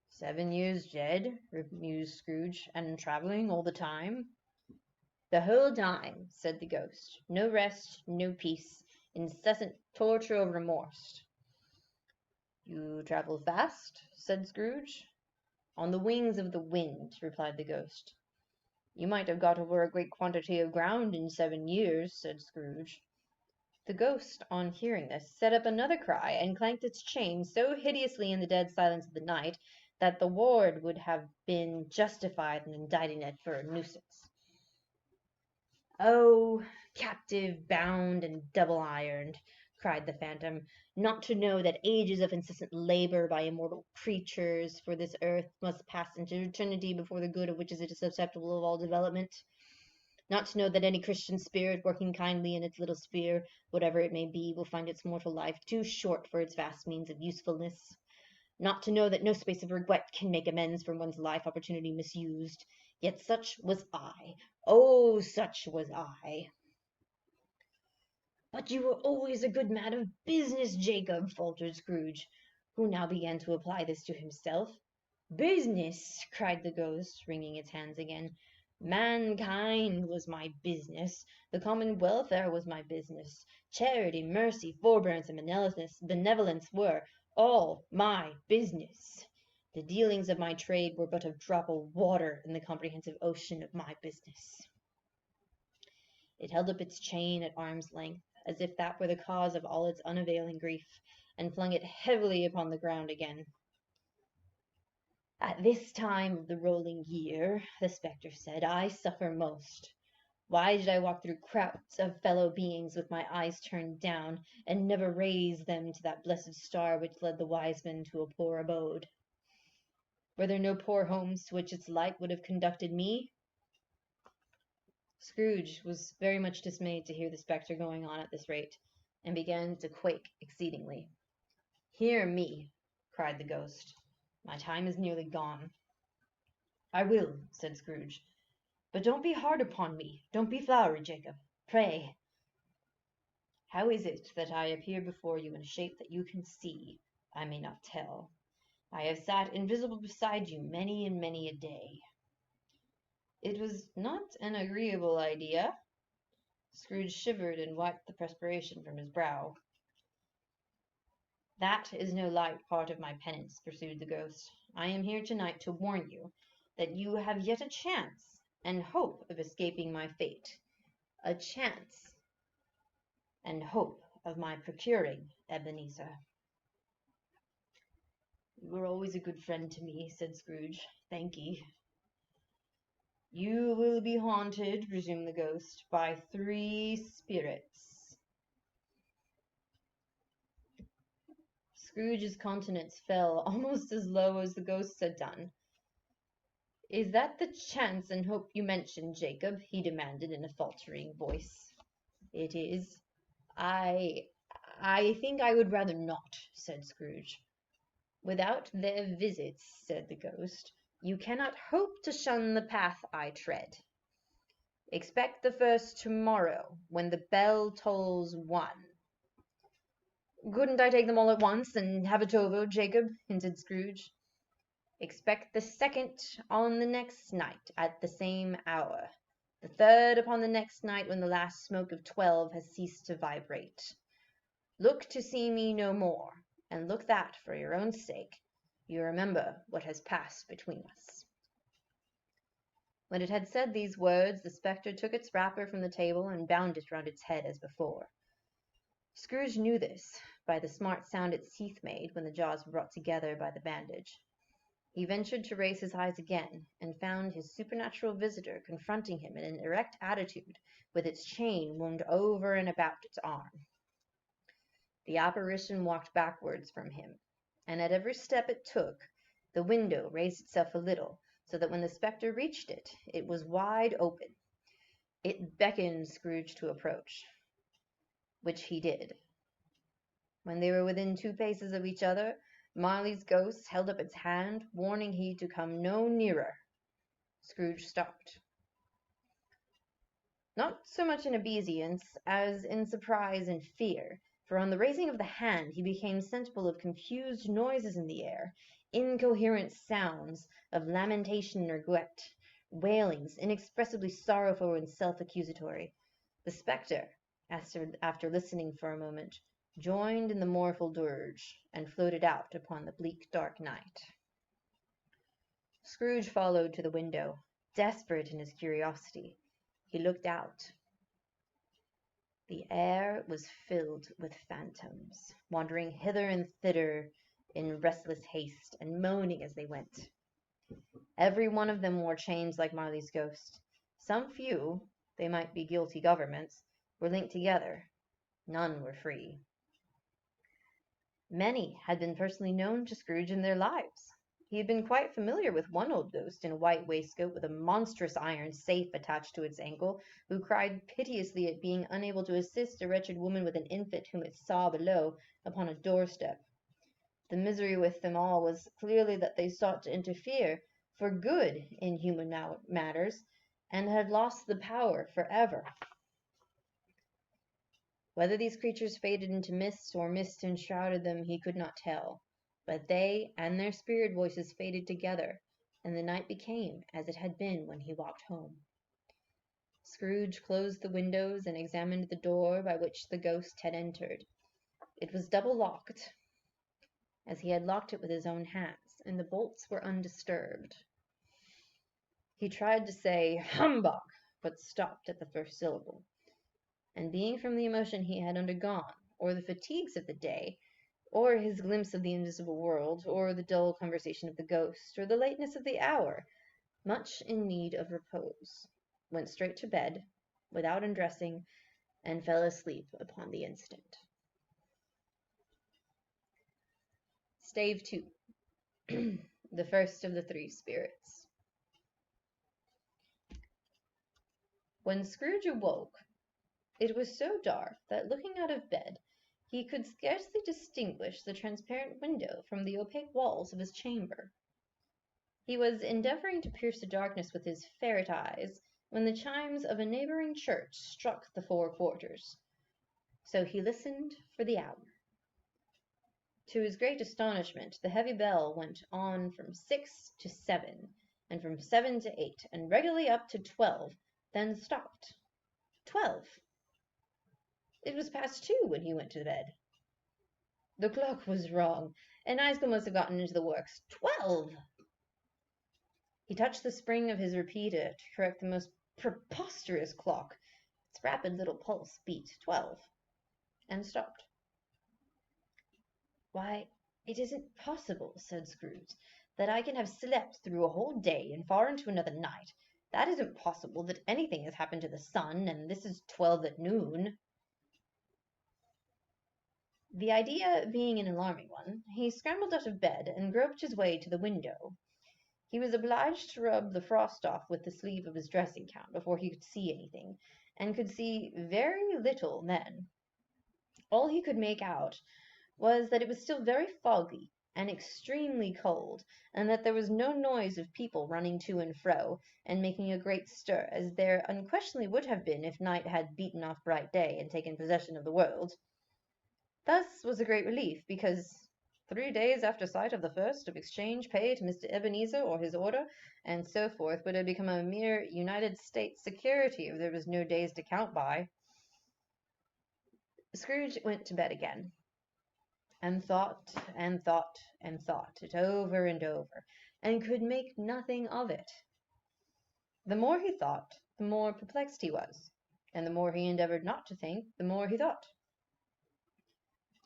"7 years dead," mused Scrooge, "and travelling all the time?" "The whole time," said the ghost. "No rest, no peace, incessant torture of remorse." "You travel fast?" said Scrooge. "On the wings of the wind," replied the ghost. "You might have got over a great quantity of ground in 7 years," said Scrooge. The ghost, on hearing this, set up another cry, and clanked its chain so hideously in the dead silence of the night, that the ward would have been justified in indicting it for a nuisance. "Oh, captive, bound, and double-ironed," cried the phantom, "not to know that ages of incessant labour by immortal creatures for this earth must pass into eternity before the good of which it is susceptible of all development. Not to know that any Christian spirit working kindly in its little sphere, whatever it may be, will find its mortal life too short for its vast means of usefulness. Not to know that no space of regret can make amends for one's life opportunity misused. Yet such was I. Oh, such was I." "But you were always a good man of business, Jacob," faltered Scrooge, who now began to apply this to himself. "Business!" cried the ghost, wringing its hands again. "Mankind was my business. The common welfare was my business. Charity, mercy, forbearance, and benevolence were all my business. The dealings of my trade were but a drop of water in the comprehensive ocean of my business." It held up its chain at arm's length, as if that were the cause of all its unavailing grief, and flung it heavily upon the ground again. "At this time of the rolling year," the spectre said, "I suffer most. Why did I walk through crowds of fellow beings with my eyes turned down, and never raise them to that blessed star which led the wise men to a poor abode? Were there no poor homes to which its light would have conducted me?" Scrooge was very much dismayed to hear the spectre going on at this rate, and began to quake exceedingly. "Hear me!" cried the ghost. "My time is nearly gone." "I will," said Scrooge. "But don't be hard upon me. Don't be flowery, Jacob. Pray." "How is it that I appear before you in a shape that you can see? I may not tell. I have sat invisible beside you many and many a day." It was not an agreeable idea. Scrooge shivered and wiped the perspiration from his brow. That is no light part of my penance, pursued the ghost. I am here tonight to warn you that you have yet a chance and hope of escaping my fate. A chance and hope of my procuring Ebenezer. You were always a good friend to me, said Scrooge. Thank ye. You will be haunted, resumed the ghost, by 3 spirits. Scrooge's countenance fell almost as low as the ghost had done. Is that the chance and hope you mentioned, Jacob? He demanded in a faltering voice. It is. I think I would rather not, said Scrooge. Without their visits, said the ghost, you cannot hope to shun the path I tread. Expect the first tomorrow, when the bell tolls 1. Couldn't I take them all at once and have it over, Jacob? Hinted Scrooge. Expect the second on the next night at the same hour. The third upon the next night when the last smoke of 12 has ceased to vibrate. Look to see me no more, and look that, for your own sake, you remember what has passed between us. When it had said these words, the spectre took its wrapper from the table and bound it round its head as before. Scrooge knew this by the smart sound its teeth made when the jaws were brought together by the bandage. He ventured to raise his eyes again, and found his supernatural visitor confronting him in an erect attitude, with its chain wound over and about its arm. The apparition walked backwards from him, and at every step it took, the window raised itself a little, so that when the spectre reached it, it was wide open. It beckoned Scrooge to approach, which he did. When they were within 2 paces of each other, Marley's ghost held up its hand, warning he to come no nearer. Scrooge stopped. Not so much in obeisance as in surprise and fear, for on the raising of the hand he became sensible of confused noises in the air, incoherent sounds of lamentation and regret, wailings inexpressibly sorrowful and self-accusatory. The spectre, after listening for a moment, joined in the mournful dirge, and floated out upon the bleak dark night. Scrooge followed to the window, desperate in his curiosity. He looked out. The air was filled with phantoms, wandering hither and thither in restless haste, and moaning as they went. Every one of them wore chains like Marley's ghost. Some few, they might be guilty governments, were linked together. None were free. Many had been personally known to Scrooge in their lives. He had been quite familiar with one old ghost in a white waistcoat with a monstrous iron safe attached to its ankle, who cried piteously at being unable to assist a wretched woman with an infant whom it saw below upon a doorstep. The misery with them all was clearly that they sought to interfere for good in human matters, and had lost the power forever. Whether these creatures faded into mist or mist enshrouded them, he could not tell. But they and their spirit voices faded together, and the night became as it had been when he walked home. Scrooge closed the windows and examined the door by which the ghost had entered. It was double locked, as he had locked it with his own hands, and the bolts were undisturbed. He tried to say "humbug," but stopped at the first syllable. And being from the emotion he had undergone, or the fatigues of the day, or his glimpse of the invisible world, or the dull conversation of the ghost, or the lateness of the hour, much in need of repose, went straight to bed, without undressing, and fell asleep upon the instant. Stave 2. The first of the 3 spirits. When Scrooge awoke, it was so dark that, looking out of bed, he could scarcely distinguish the transparent window from the opaque walls of his chamber. He was endeavoring to pierce the darkness with his ferret eyes when the chimes of a neighboring church struck the 4 quarters. So he listened for the hour. To his great astonishment, the heavy bell went on from 6 to 7, and from 7 to 8, and regularly up to 12, then stopped. 12. It was past 2 when he went to bed. The clock was wrong, and Isco must have gotten into the works. 12! He touched the spring of his repeater to correct the most preposterous clock. Its rapid little pulse beat 12, and stopped. "Why, it isn't possible," said Scrooge, "that I can have slept through a whole day and far into another night. That isn't possible that anything has happened to the sun, and this is 12 at noon." The idea being an alarming one, he scrambled out of bed and groped his way to the window. He was obliged to rub the frost off with the sleeve of his dressing gown before he could see anything, and could see very little then. All he could make out was that it was still very foggy and extremely cold, and that there was no noise of people running to and fro, and making a great stir, as there unquestionably would have been if night had beaten off bright day and taken possession of the world. Thus was a great relief, because 3 days after sight of the first of exchange pay to Mr. Ebenezer or his order, and so forth, would have become a mere United States security if there was no days to count by. Scrooge went to bed again, and thought and thought and thought it over and over, and could make nothing of it. The more he thought, the more perplexed he was, and the more he endeavored not to think, the more he thought.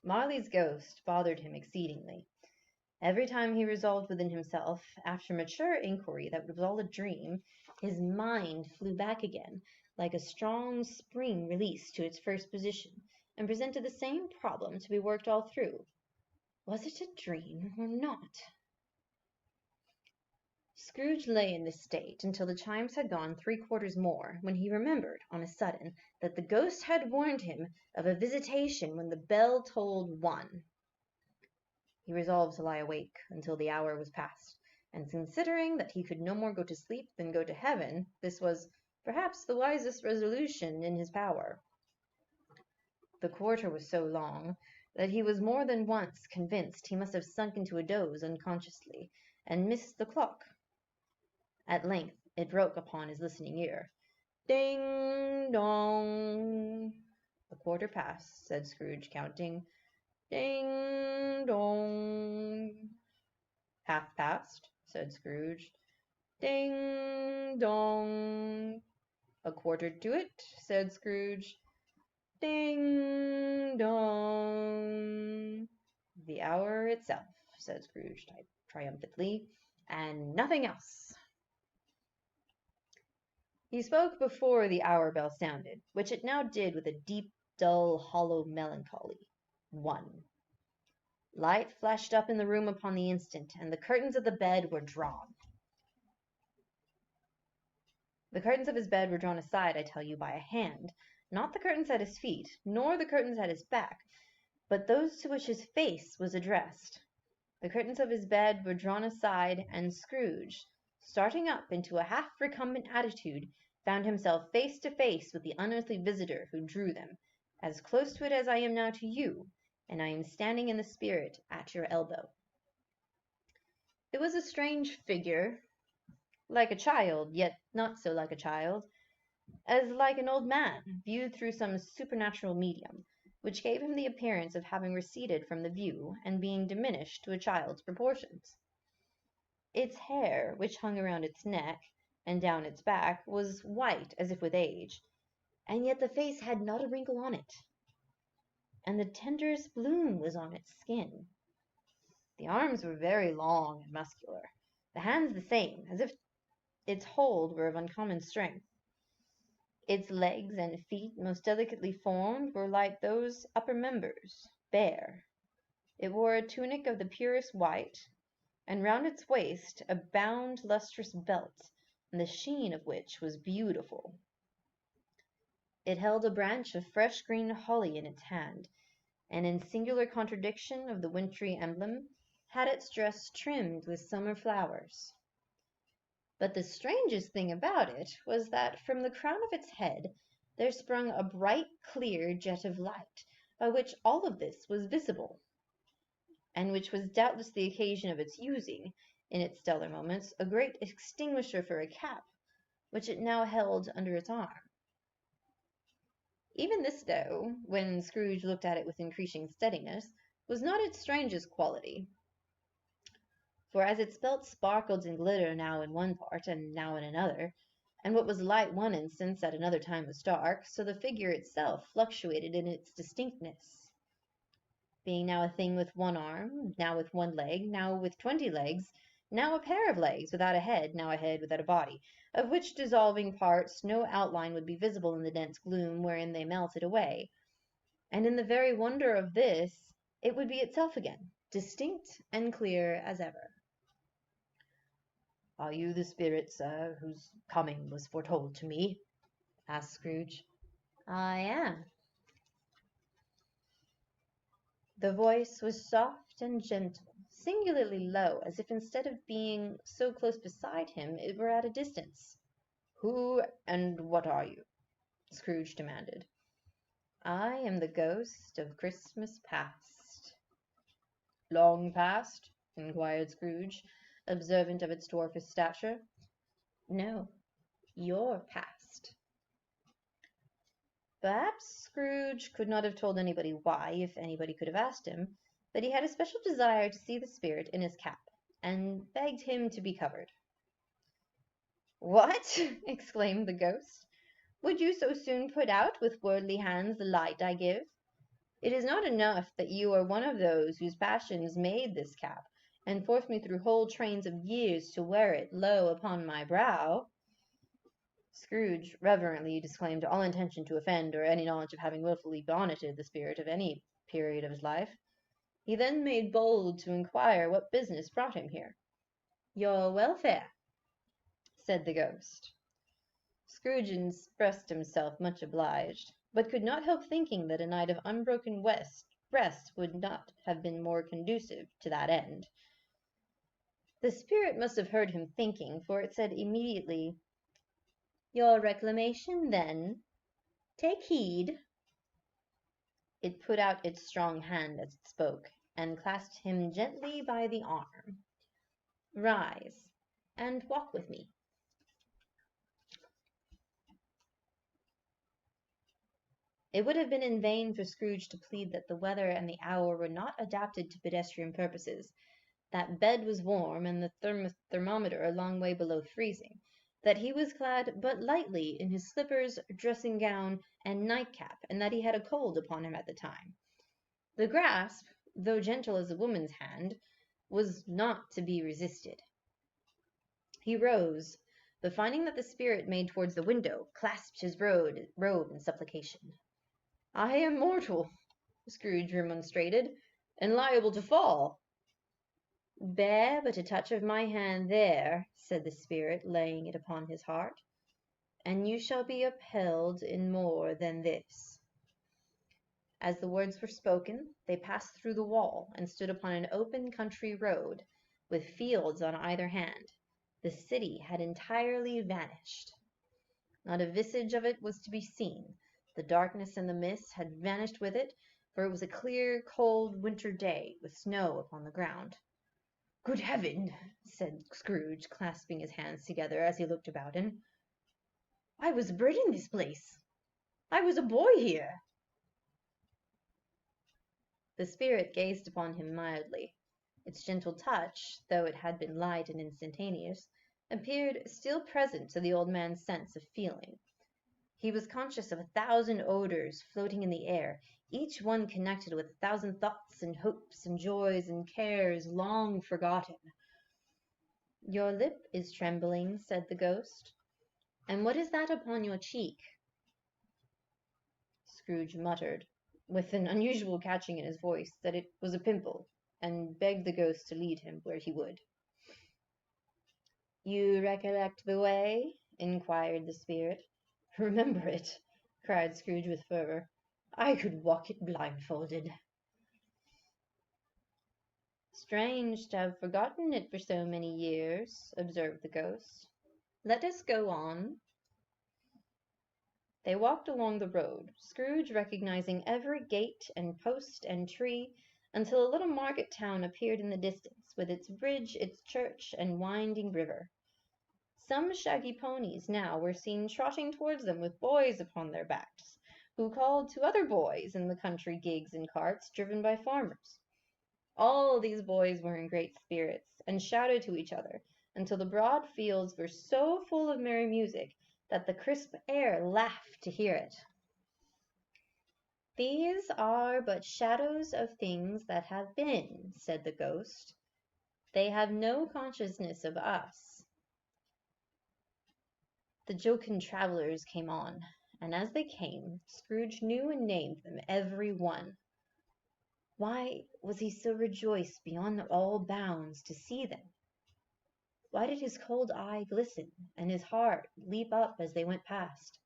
Marley's ghost bothered him exceedingly. Every time he resolved within himself, after mature inquiry, that it was all a dream, his mind flew back again, like a strong spring released to its first position, and presented the same problem to be worked all through. Was it a dream or not? Scrooge lay in this state until the chimes had gone 3/4 more, when he remembered, on a sudden, that the ghost had warned him of a visitation when the bell tolled 1. He resolved to lie awake until the hour was past, and considering that he could no more go to sleep than go to heaven, this was perhaps the wisest resolution in his power. The quarter was so long that he was more than once convinced he must have sunk into a doze unconsciously, and missed the clock. At length it broke upon his listening ear. Ding dong! "A quarter past," said Scrooge, counting. Ding dong! "Half past," said Scrooge. Ding dong! "A quarter to it," said Scrooge. Ding dong! "The hour itself," said Scrooge triumphantly, "and nothing else." He spoke before the hour bell sounded, which it now did with a deep, dull, hollow melancholy. 1. Light flashed up in the room upon the instant, and the curtains of the bed were drawn. The curtains of his bed were drawn aside, I tell you, by a hand, not the curtains at his feet, nor the curtains at his back, but those to which his face was addressed. The curtains of his bed were drawn aside, and Scrooge, starting up into a half-recumbent attitude, found himself face to face with the unearthly visitor who drew them, as close to it as I am now to you, and I am standing in the spirit at your elbow. It was a strange figure, like a child, yet not so like a child, as like an old man, viewed through some supernatural medium, which gave him the appearance of having receded from the view, and being diminished to a child's proportions. Its hair, which hung around its neck and down its back, was white as if with age, and yet the face had not a wrinkle on it, and the tenderest bloom was on its skin. The arms were very long and muscular, the hands the same, as if its hold were of uncommon strength. Its legs and feet, most delicately formed, were like those upper members, bare. It wore a tunic of the purest white, and round its waist a bound lustrous belt, and the sheen of which was beautiful. It held a branch of fresh green holly in its hand, and in singular contradiction of the wintry emblem, had its dress trimmed with summer flowers. But the strangest thing about it was that from the crown of its head there sprung a bright clear jet of light, by which all of this was visible, and which was doubtless the occasion of its using, in its stellar moments, a great extinguisher for a cap, which it now held under its arm. Even this, though, when Scrooge looked at it with increasing steadiness, was not its strangest quality. For as its belt sparkled and glittered now in one part and now in another, and what was light one instant at another time was dark, so the figure itself fluctuated in its distinctness, being now a thing with one arm, now with one leg, now with 20 legs, now a pair of legs without a head, now a head without a body, of which dissolving parts no outline would be visible in the dense gloom wherein they melted away. And in the very wonder of this, it would be itself again, distinct and clear as ever. "Are you the spirit, sir, whose coming was foretold to me?" asked Scrooge. "I am." The voice was soft and gentle, singularly low, as if instead of being so close beside him, it were at a distance. "Who and what are you?" Scrooge demanded. "I am the ghost of Christmas past." "Long past?" inquired Scrooge, observant of its dwarfish stature. "No, your past." Perhaps Scrooge could not have told anybody why, if anybody could have asked him, but he had a special desire to see the spirit in his cap, and begged him to be covered. "What!" exclaimed the ghost. "Would you so soon put out with worldly hands the light I give? It is not enough that you are one of those whose passions made this cap, and forced me through whole trains of years to wear it low upon my brow." Scrooge reverently disclaimed all intention to offend, or any knowledge of having wilfully bonneted the spirit of any period of his life. He then made bold to inquire what business brought him here. "Your welfare," said the ghost. Scrooge expressed himself much obliged, but could not help thinking that a night of unbroken rest would not have been more conducive to that end. The spirit must have heard him thinking, for it said immediately, "Your reclamation, then. Take heed." It put out its strong hand as it spoke, and clasped him gently by the arm. "Rise, and walk with me." It would have been in vain for Scrooge to plead that the weather and the hour were not adapted to pedestrian purposes, that bed was warm, and the thermometer a long way below freezing, that he was clad but lightly in his slippers, dressing-gown, and nightcap, and that he had a cold upon him at the time. The grasp, though gentle as a woman's hand, was not to be resisted. He rose, but finding that the spirit made towards the window, clasped his robe in supplication. "I am mortal," Scrooge remonstrated, "and liable to fall." "Bear but a touch of my hand there," said the spirit, laying it upon his heart, "and you shall be upheld in more than this." As the words were spoken, they passed through the wall, and stood upon an open country road, with fields on either hand. The city had entirely vanished. Not a vestige of it was to be seen. The darkness and the mist had vanished with it, for it was a clear, cold winter day, with snow upon the ground. "Good heaven!" said Scrooge, clasping his hands together as he looked about him. "I was bred in this place. I was a boy here." The spirit gazed upon him mildly. Its gentle touch, though it had been light and instantaneous, appeared still present to the old man's sense of feeling. He was conscious of 1,000 odors floating in the air, each one connected with 1,000 thoughts and hopes and joys and cares long forgotten. "Your lip is trembling," said the ghost. "And what is that upon your cheek?" Scrooge muttered, with an unusual catching in his voice, that it was a pimple, and begged the ghost to lead him where he would. "You recollect the way?" inquired the spirit. "Remember it!" cried Scrooge with fervor. "I could walk it blindfolded." "Strange to have forgotten it for so many years," observed the ghost. "Let us go on." They walked along the road, Scrooge recognizing every gate and post and tree, until a little market town appeared in the distance, with its bridge, its church, and winding river. Some shaggy ponies now were seen trotting towards them with boys upon their backs, who called to other boys in the country gigs and carts driven by farmers. All these boys were in great spirits, and shouted to each other, until the broad fields were so full of merry music that the crisp air laughed to hear it. "These are but shadows of things that have been," said the ghost. "They have no consciousness of us." The jocund travellers came on, and as they came, Scrooge knew and named them, every one. Why was he so rejoiced beyond all bounds to see them? Why did his cold eye glisten, and his heart leap up as they went past?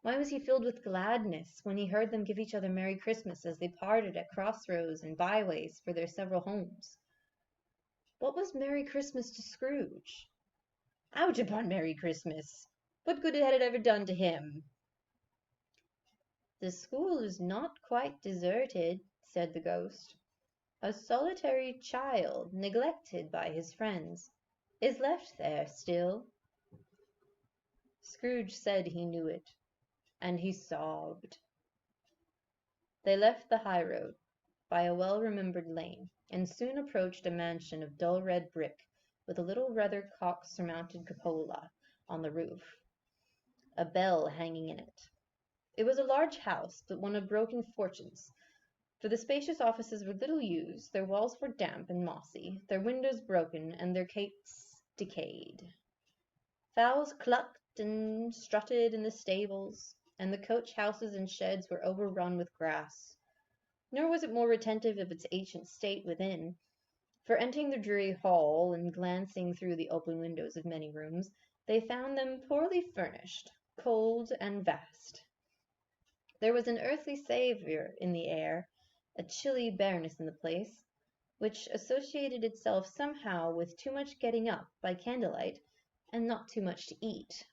Why was he filled with gladness when he heard them give each other Merry Christmas as they parted at crossroads and byways for their several homes? What was Merry Christmas to Scrooge? Out upon Merry Christmas! What good had it ever done to him? "The school is not quite deserted," said the ghost. "A solitary child, neglected by his friends, is left there still." Scrooge said he knew it, and he sobbed. They left the highroad by a well-remembered lane, and soon approached a mansion of dull red brick, with a little weathercock-surmounted cupola on the roof, a bell hanging in it. It was a large house, but one of broken fortunes, for the spacious offices were little used, their walls were damp and mossy, their windows broken, and their gates decayed. Fowls clucked and strutted in the stables, and the coach-houses and sheds were overrun with grass. Nor was it more retentive of its ancient state within, for entering the dreary hall, and glancing through the open windows of many rooms, they found them poorly furnished, cold, and vast. There was an earthly savour in the air, a chilly bareness in the place, which associated itself somehow with too much getting up by candlelight, and not too much to eat.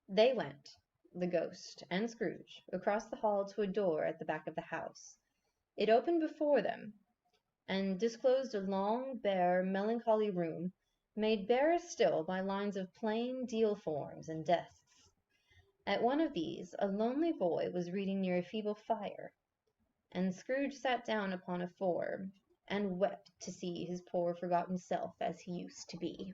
They went, the ghost and Scrooge, across the hall to a door at the back of the house. It opened before them, and disclosed a long, bare, melancholy room, made barer still by lines of plain deal forms and desks. At one of these a lonely boy was reading near a feeble fire, and Scrooge sat down upon a form, and wept to see his poor forgotten self as he used to be.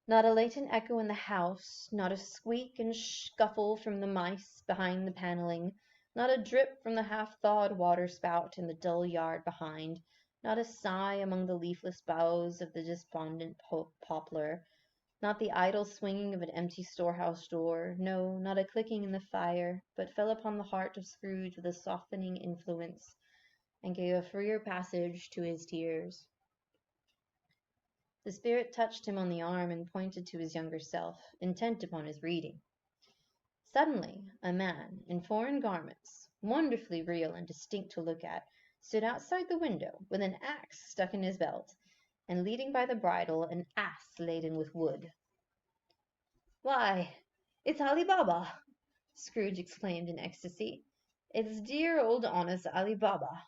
Not a latent echo in the house, not a squeak and scuffle from the mice behind the panelling, not a drip from the half-thawed water-spout in the dull yard behind, not a sigh among the leafless boughs of the despondent poplar, not the idle swinging of an empty storehouse door, no, not a clicking in the fire, but fell upon the heart of Scrooge with a softening influence, and gave a freer passage to his tears. The spirit touched him on the arm and pointed to his younger self, intent upon his reading. Suddenly a man, in foreign garments, wonderfully real and distinct to look at, stood outside the window, with an axe stuck in his belt, and leading by the bridle an ass laden with wood. "Why, it's Ali Baba!" Scrooge exclaimed in ecstasy. "It's dear old honest Ali Baba.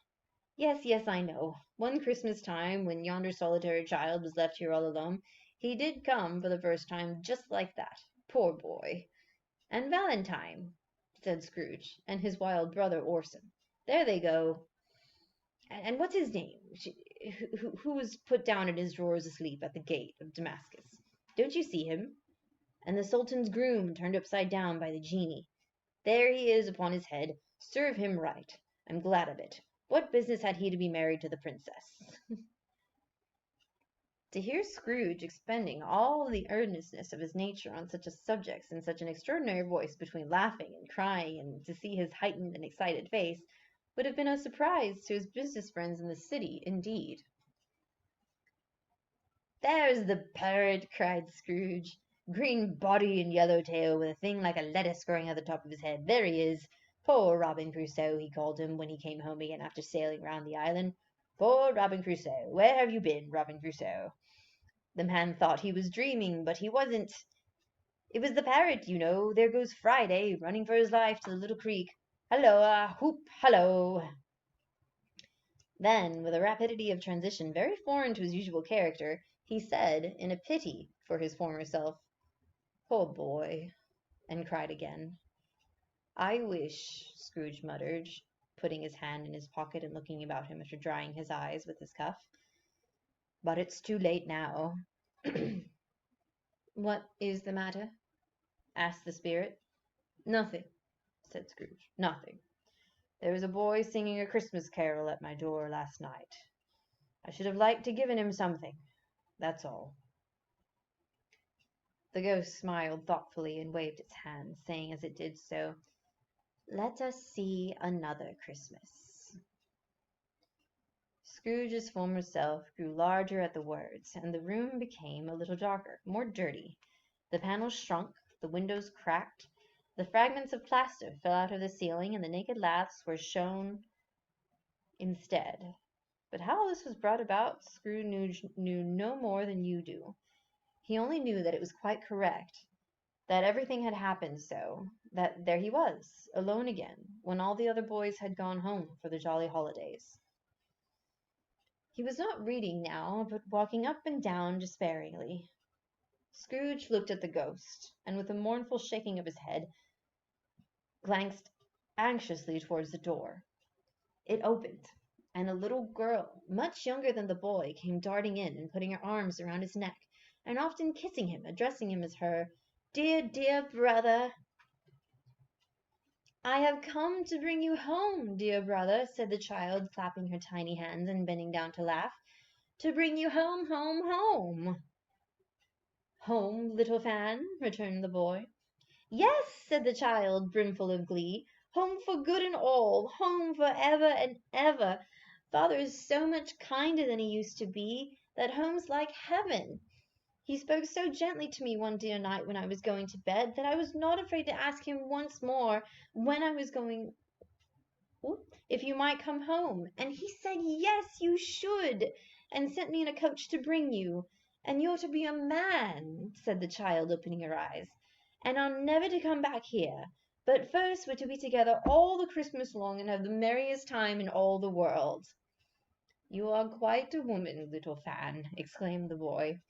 Yes, yes, I know. One Christmas time, when yonder solitary child was left here all alone, he did come for the first time just like that. Poor boy!" "And Valentine," said Scrooge, "and his wild brother Orson. There they go. And what's his name, who was put down in his drawers asleep at the gate of Damascus? Don't you see him? And the Sultan's groom turned upside down by the genie. There he is upon his head. Serve him right. I'm glad of it. What business had he to be married to the princess?" To hear Scrooge expending all the earnestness of his nature on such a subject in such an extraordinary voice between laughing and crying, and to see his heightened and excited face, would have been a surprise to his business friends in the city, indeed. "There's the parrot!" cried Scrooge. "Green body and yellow tail, with a thing like a lettuce growing at the top of his head. There he is. Poor Robin Crusoe, he called him when he came home again after sailing round the island. Poor Robin Crusoe! Where have you been, Robin Crusoe?" The man thought he was dreaming, but he wasn't. "It was the parrot, you know. There goes Friday, running for his life to the little creek. Halloa, whoop, hallo. Then, with a rapidity of transition very foreign to his usual character, he said, in a pity for his former self, "Poor boy," and cried again. "I wish," Scrooge muttered, putting his hand in his pocket and looking about him after drying his eyes with his cuff. "But it's too late now." "What is the matter?" asked the spirit. "Nothing," said Scrooge. "Nothing. There was a boy singing a Christmas carol at my door last night. I should have liked to given him something. That's all." The ghost smiled thoughtfully and waved its hand, saying as it did so, "Let us see another Christmas." Scrooge's former self grew larger at the words, and the room became a little darker, more dirty. The panels shrunk, the windows cracked, the fragments of plaster fell out of the ceiling, and the naked laths were shown instead. But how all this was brought about, Scrooge knew no more than you do. He only knew that it was quite correct, that everything had happened so, that there he was, alone again, when all the other boys had gone home for the jolly holidays. He was not reading now, but walking up and down despairingly. Scrooge looked at the ghost, and with a mournful shaking of his head, glanced anxiously towards the door. It opened, and a little girl, much younger than the boy, came darting in and putting her arms around his neck, and often kissing him, addressing him as her "dear, dear brother." "I have come to bring you home, dear brother," said the child, clapping her tiny hands and bending down to laugh. "To bring you home, home, home." "Home, little Fan?" returned the boy. "Yes," said the child, brimful of glee. "Home for good and all. Home for ever and ever. Father is so much kinder than he used to be, that home's like heaven. He spoke so gently to me one dear night when I was going to bed, that I was not afraid to ask him once more, when I was going, if you might come home. And he said, yes, you should, and sent me in a coach to bring you. And you're to be a man," said the child, opening her eyes, "and are never to come back here. But first we're to be together all the Christmas long, and have the merriest time in all the world." "You are quite a woman, little Fan," exclaimed the boy.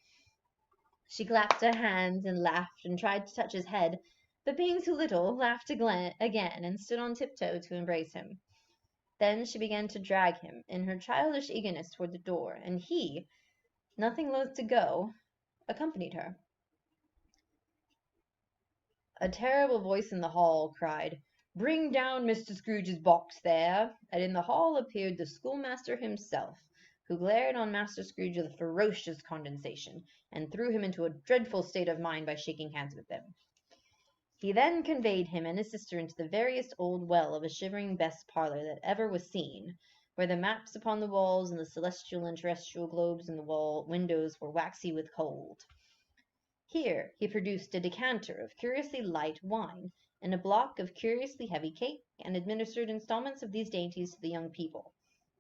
She clapped her hands and laughed and tried to touch his head, but being too little, laughed again and stood on tiptoe to embrace him. Then she began to drag him, in her childish eagerness, toward the door, and he, nothing loath to go, accompanied her. A terrible voice in the hall cried, "Bring down Mr. Scrooge's box there!" and in the hall appeared the schoolmaster himself, who glared on Master Scrooge with ferocious condescension, and threw him into a dreadful state of mind by shaking hands with him. He then conveyed him and his sister into the veriest old well of a shivering best parlour that ever was seen, where the maps upon the walls and the celestial and terrestrial globes in the windows were waxy with cold. Here he produced a decanter of curiously light wine, and a block of curiously heavy cake, and administered instalments of these dainties to the young people,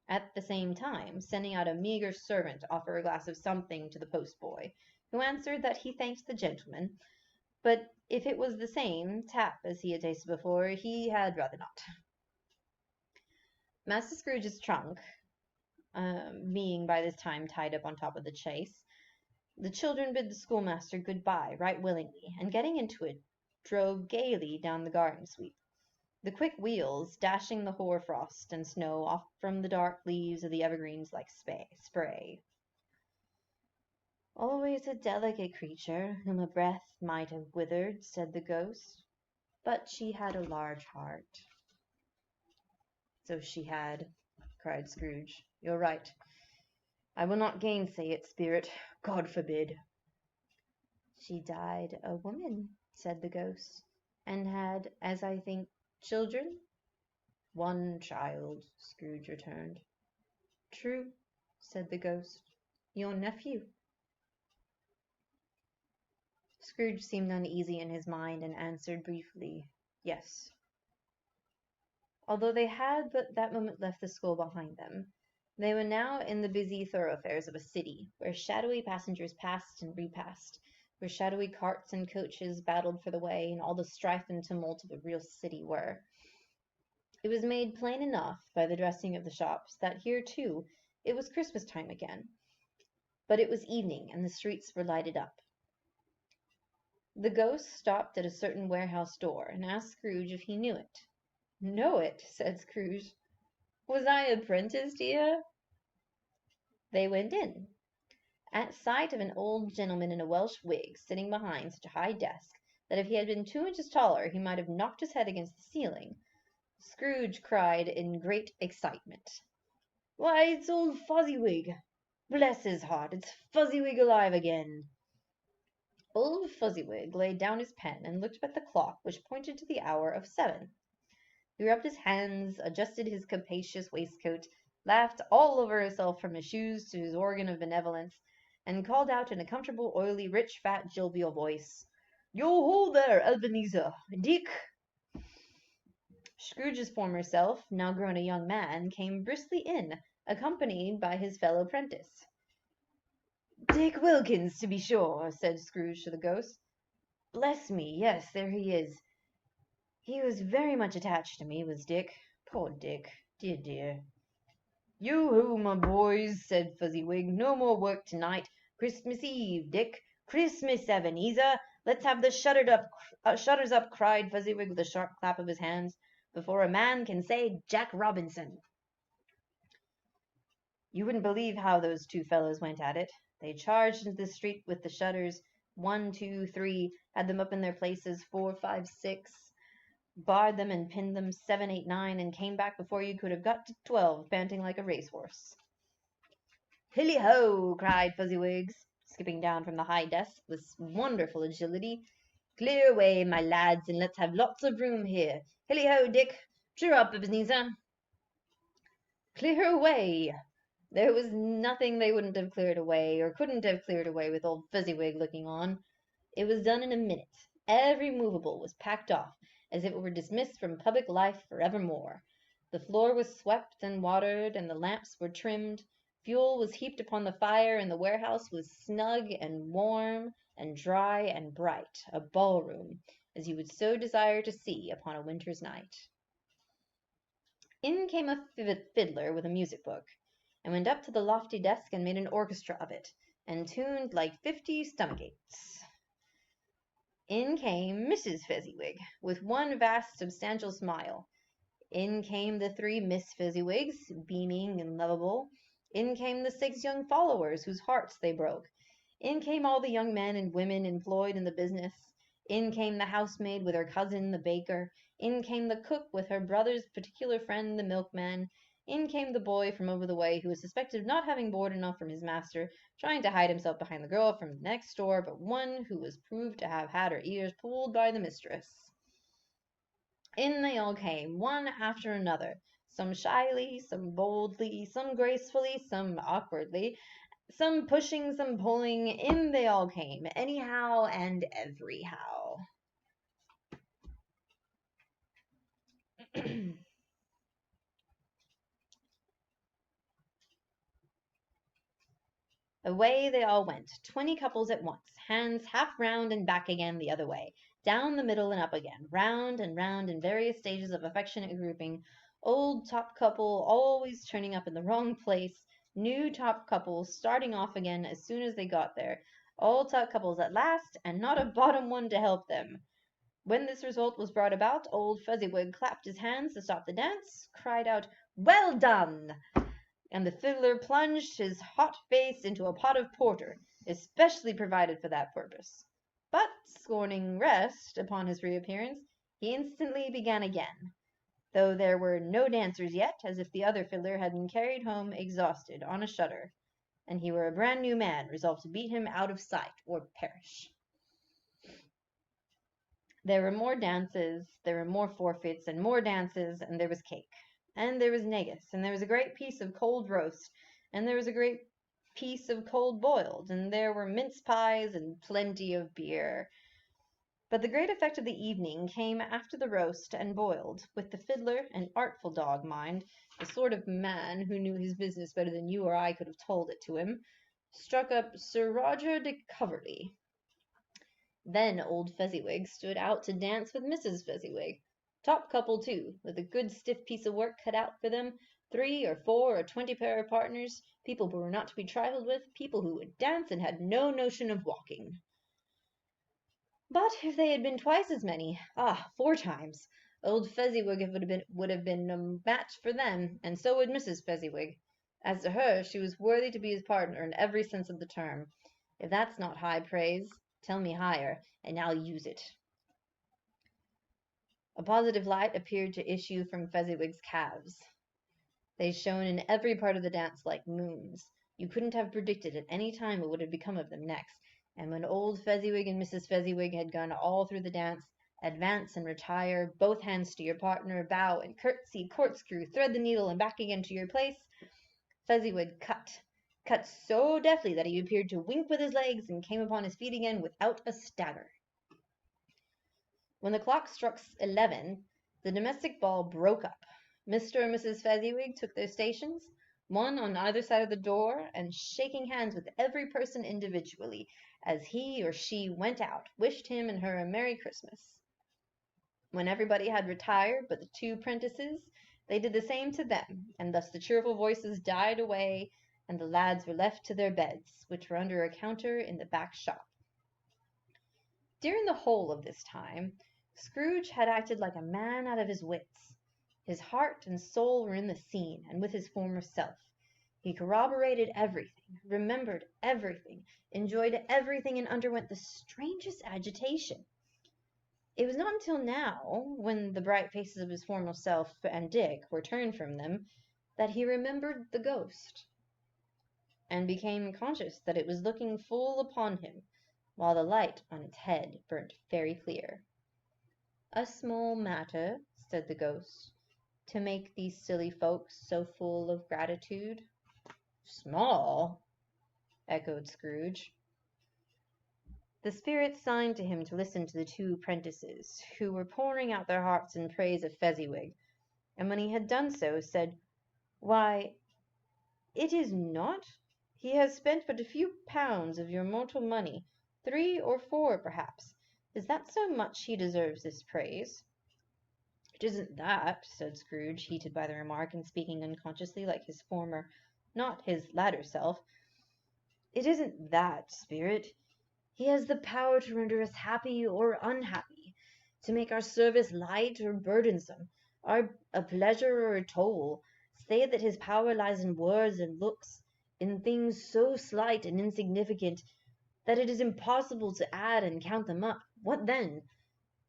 at the same time sending out a meagre servant to offer a glass of something to the post-boy, who answered that he thanked the gentleman, but if it was the same tap as he had tasted before, he had rather not. Master Scrooge's trunk being by this time tied up on top of the chaise, the children bid the schoolmaster good-bye right willingly, and getting into it, drove gaily down the garden sweep, the quick wheels dashing the hoar frost and snow off from the dark leaves of the evergreens like spray. "Always a delicate creature, whom a breath might have withered," said the ghost. "But she had a large heart." "So she had," cried Scrooge. "You're right. I will not gainsay it, spirit. God forbid." "She died a woman," said the ghost, "and had, as I think, children?" "One child," Scrooge returned. "True," said the ghost. "Your nephew." Scrooge seemed uneasy in his mind, and answered briefly, "Yes." Although they had but that moment left the school behind them, they were now in the busy thoroughfares of a city, where shadowy passengers passed and repassed, where shadowy carts and coaches battled for the way, and all the strife and tumult of a real city were. It was made plain enough by the dressing of the shops that here, too, it was Christmas time again. But it was evening, and the streets were lighted up. The ghost stopped at a certain warehouse door, and asked Scrooge if he knew it. "Know it?" said Scrooge. "Was I apprenticed here?" They went in. At sight of an old gentleman in a Welsh wig sitting behind such a high desk that if he had been 2 inches taller he might have knocked his head against the ceiling, Scrooge cried in great excitement, "Why, it's old Fozziwig! Bless his heart, it's Fozziwig alive again!" Old Fuzziwig laid down his pen and looked at the clock which pointed to the hour of 7. He rubbed his hands, adjusted his capacious waistcoat, laughed all over himself from his shoes to his organ of benevolence, and called out in a comfortable, oily, rich, fat, jovial voice, "Yo-ho there, Ebenezer! Dick!" Scrooge's former self, now grown a young man, came briskly in, accompanied by his fellow prentice. "Dick Wilkins, to be sure," said Scrooge to the ghost. "Bless me, yes, there he is. He was very much attached to me, was Dick. Poor Dick. Dear, dear." "Yoo-hoo, my boys," said Fezziwig. "No more work to-night. Christmas Eve, Dick. Christmas, Ebenezer. Let's have the shutters up," cried Fezziwig with a sharp clap of his hands, "before a man can say Jack Robinson." You wouldn't believe how those two fellows went at it. They charged into the street with the shutters, 1, 2, 3, had them up in their places, 4, 5, 6, barred them and pinned them, 7, 8, 9, and came back before you could have got to 12, panting like a racehorse. "Hilly-ho!" cried Fezziwig, skipping down from the high desk with wonderful agility. "Clear away, my lads, and let's have lots of room here. Hilly-ho, Dick! Cheer up, Ebenezer!" Clear away! There was nothing they wouldn't have cleared away, or couldn't have cleared away with old Fezziwig looking on. It was done in a minute. Every movable was packed off, as if it were dismissed from public life for evermore. The floor was swept and watered, and the lamps were trimmed. Fuel was heaped upon the fire, and the warehouse was snug and warm and dry and bright, a ballroom, as you would so desire to see upon a winter's night. In came a fiddler with a music book, and went up to the lofty desk and made an orchestra of it, and tuned like 50 stomach-aches. In came Mrs. Fezziwig, with one vast substantial smile. In came the 3 Miss Fezziwigs, beaming and lovable. In came the 6 young followers, whose hearts they broke. In came all the young men and women employed in the business. In came the housemaid with her cousin, the baker. In came the cook with her brother's particular friend, the milkman. In came the boy from over the way, who was suspected of not having board enough from his master, trying to hide himself behind the girl from the next door, but one who was proved to have had her ears pulled by the mistress. In they all came, one after another, some shyly, some boldly, some gracefully, some awkwardly, some pushing, some pulling. In they all came, anyhow and everyhow. Away they all went, 20 couples at once, hands half round and back again the other way, down the middle and up again, round and round in various stages of affectionate grouping, old top couple always turning up in the wrong place, new top couples starting off again as soon as they got there, all top couples at last, and not a bottom one to help them. When this result was brought about, old Fezziwig clapped his hands to stop the dance, cried out, "Well done!" and the fiddler plunged his hot face into a pot of porter, especially provided for that purpose. But, scorning rest upon his reappearance, he instantly began again, though there were no dancers yet, as if the other fiddler had been carried home exhausted on a shutter, and he were a brand new man, resolved to beat him out of sight or perish. There were more dances, there were more forfeits, and more dances, and there was cake. And there was negus, and there was a great piece of cold roast, and there was a great piece of cold boiled, and there were mince pies and plenty of beer. But the great effect of the evening came after the roast and boiled, with the fiddler, an artful dog, mind, the sort of man who knew his business better than you or I could have told it to him, struck up Sir Roger de Coverley. Then old Fezziwig stood out to dance with Mrs. Fezziwig. Top couple, too, with a good stiff piece of work cut out for them, 3 or 4 or 20 pair of partners, people who were not to be trifled with, people who would dance and had no notion of walking. But if they had been twice as many, 4 times, old Fezziwig would have been no match for them, and so would Mrs. Fezziwig. As to her, she was worthy to be his partner in every sense of the term. If that's not high praise, tell me higher, and I'll use it. A positive light appeared to issue from Fezziwig's calves. They shone in every part of the dance like moons. You couldn't have predicted at any time what would have become of them next, and when old Fezziwig and Mrs. Fezziwig had gone all through the dance, advance and retire, both hands to your partner, bow and curtsy, corkscrew, thread the needle, and back again to your place, Fezziwig cut so deftly that he appeared to wink with his legs and came upon his feet again without a stagger. When the clock struck 11, the domestic ball broke up. Mr. and Mrs. Fezziwig took their stations, one on either side of the door, and shaking hands with every person individually, as he or she went out, wished him and her a Merry Christmas. When everybody had retired but the 2 prentices, they did the same to them, and thus the cheerful voices died away, and the lads were left to their beds, which were under a counter in the back shop. During the whole of this time, Scrooge had acted like a man out of his wits. His heart and soul were in the scene, and with his former self. He corroborated everything, remembered everything, enjoyed everything, and underwent the strangest agitation. It was not until now, when the bright faces of his former self and Dick were turned from them, that he remembered the ghost, and became conscious that it was looking full upon him, while the light on its head burnt very clear. "A small matter," said the ghost, "to make these silly folks so full of gratitude." "Small?" echoed Scrooge. The spirit signed to him to listen to the 2 prentices, who were pouring out their hearts in praise of Fezziwig, and when he had done so, said, "Why, it is not. He has spent but a few pounds of your mortal money, 3 or 4 perhaps. Is that so much he deserves this praise?" "It isn't that," said Scrooge, heated by the remark, and speaking unconsciously like his former, not his latter self. "It isn't that, spirit. He has the power to render us happy or unhappy, to make our service light or burdensome, a pleasure or a toll. Say that his power lies in words and looks, in things so slight and insignificant that it is impossible to add and count them up. What then?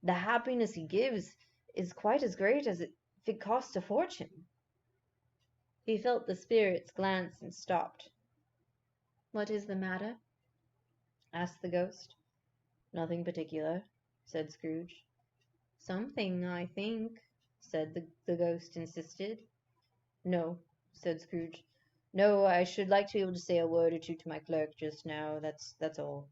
The happiness he gives is quite as great as if it cost a fortune." He felt the spirit's glance and stopped. "What is the matter?" asked the ghost. "Nothing particular," said Scrooge. "Something, I think," said the ghost insisted. "No," said Scrooge. "No, I should like to be able to say a word or two to my clerk just now. That's all."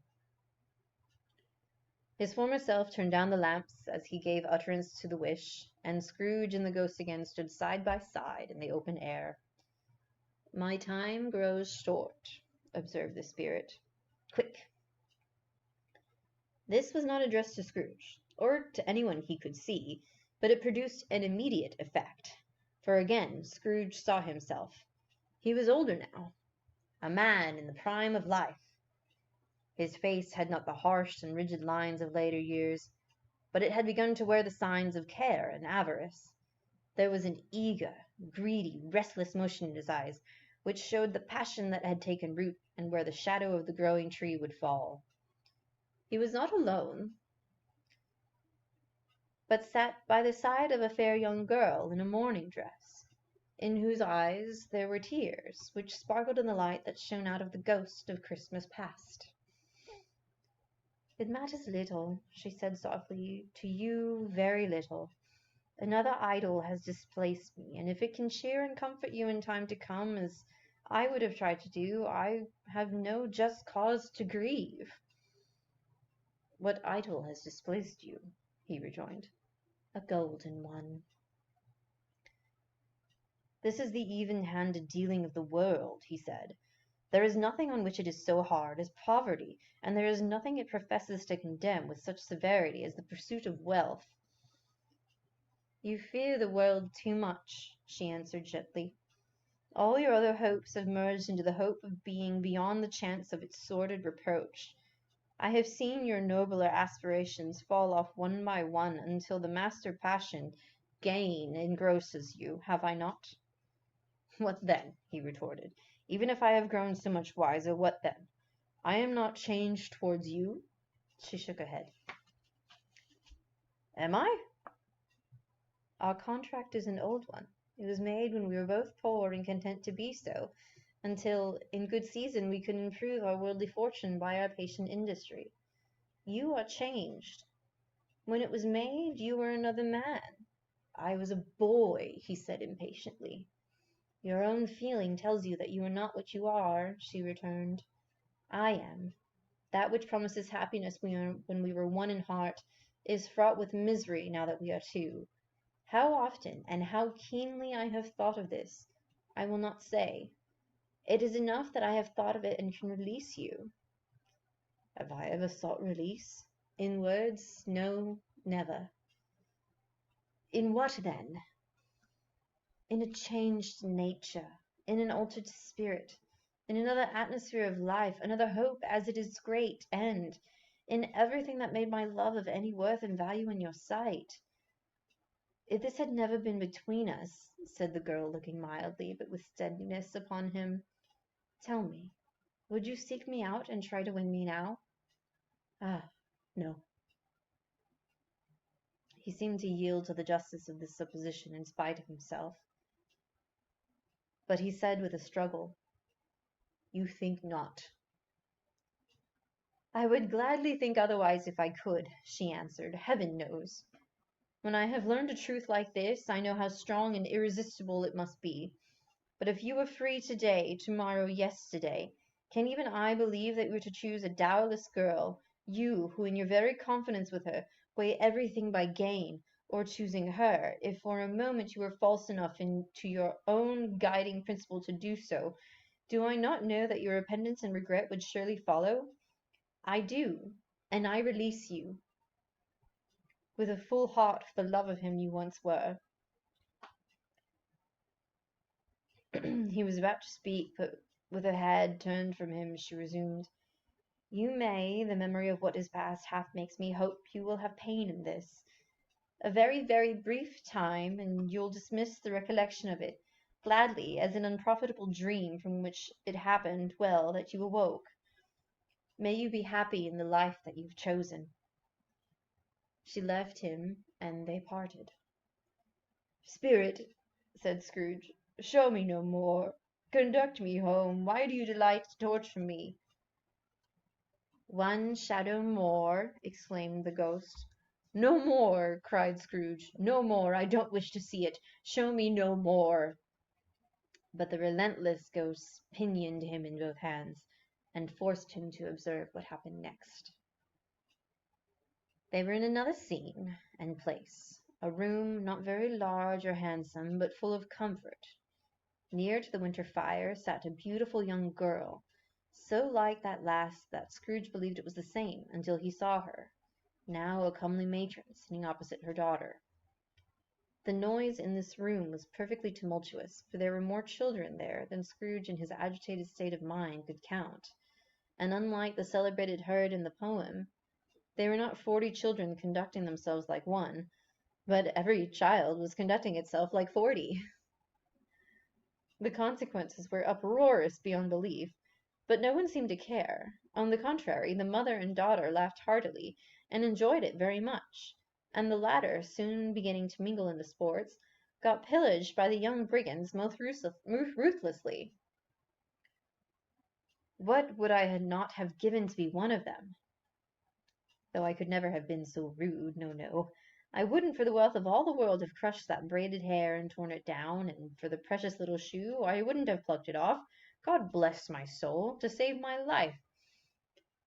His former self turned down the lamps as he gave utterance to the wish, and Scrooge and the ghost again stood side by side in the open air. "My time grows short," observed the spirit. "Quick." This was not addressed to Scrooge, or to anyone he could see, but it produced an immediate effect, for again Scrooge saw himself. He was older now, a man in the prime of life. His face had not the harsh and rigid lines of later years, but it had begun to wear the signs of care and avarice. There was an eager, greedy, restless motion in his eyes, which showed the passion that had taken root, and where the shadow of the growing tree would fall. He was not alone, but sat by the side of a fair young girl in a mourning dress, in whose eyes there were tears, which sparkled in the light that shone out of the ghost of Christmas past. "It matters little," she said softly, "to you very little. Another idol has displaced me, and if it can cheer and comfort you in time to come, as I would have tried to do, I have no just cause to grieve." "What idol has displaced you?" he rejoined. "A golden one." "This is the even-handed dealing of the world," he said. "There is nothing on which it is so hard as poverty, and there is nothing it professes to condemn with such severity as the pursuit of wealth." You fear the world too much, she answered gently. All your other hopes have merged into the hope of being beyond the chance of its sordid reproach. I have seen your nobler aspirations fall off one by one until the master passion, gain, engrosses you, have I not? What then? He retorted. Even if I have grown so much wiser, what then? I am not changed towards you? She shook her head. Am I? Our contract is an old one. It was made when we were both poor and content to be so, until, in good season, we could improve our worldly fortune by our patient industry. You are changed. When it was made, you were another man. I was a boy, he said impatiently. Your own feeling tells you that you are not what you are, she returned. I am. That which promises happiness when we were one in heart is fraught with misery now that we are two. How often and how keenly I have thought of this, I will not say. It is enough that I have thought of it and can release you. Have I ever sought release? In words, no, never. In what then? In a changed nature, in an altered spirit, in another atmosphere of life, another hope as it is great end, in everything that made my love of any worth and value in your sight. If this had never been between us, said the girl, looking mildly, but with steadiness upon him, tell me, would you seek me out and try to win me now? Ah, no. He seemed to yield to the justice of this supposition in spite of himself. But he said with a struggle, You think not. I would gladly think otherwise if I could, she answered. Heaven knows. When I have learned a truth like this, I know how strong and irresistible it must be. But if you were free today, tomorrow, yesterday, can even I believe that you were to choose a dowerless girl, you who in your very confidence with her weigh everything by gain, or choosing her, if for a moment you were false enough to your own guiding principle to do so, do I not know that your repentance and regret would surely follow? I do, and I release you, with a full heart for the love of him you once were. He was about to speak, but with her head turned from him, she resumed, You may, the memory of what is past half makes me hope you will have pain in this. A very, very brief time, and you'll dismiss the recollection of it, gladly, as an unprofitable dream from which it happened well that you awoke. May you be happy in the life that you've chosen. She left him, and they parted. Spirit, said Scrooge, show me no more. Conduct me home. Why do you delight to torture me? One shadow more, exclaimed the ghost. No more, cried Scrooge. No more. I don't wish to see it. Show me no more. But the relentless ghost pinioned him in both hands, and forced him to observe what happened next. They were in another scene and place, a room not very large or handsome, but full of comfort. Near to the winter fire sat a beautiful young girl, so like that last that Scrooge believed it was the same, until he saw her, now a comely matron, sitting opposite her daughter. The noise in this room was perfectly tumultuous, for there were more children there than Scrooge in his agitated state of mind could count, and unlike the celebrated herd in the poem, they were not 40 children conducting themselves like one, but every child was conducting itself like 40. The consequences were uproarious beyond belief, but no one seemed to care. On the contrary, the mother and daughter laughed heartily, and enjoyed it very much, and the latter, soon beginning to mingle in the sports, got pillaged by the young brigands most ruthlessly. What would I not have given to be one of them? Though I could never have been so rude, no, no. I wouldn't for the wealth of all the world have crushed that braided hair and torn it down, and for the precious little shoe I wouldn't have plucked it off, God bless my soul, to save my life.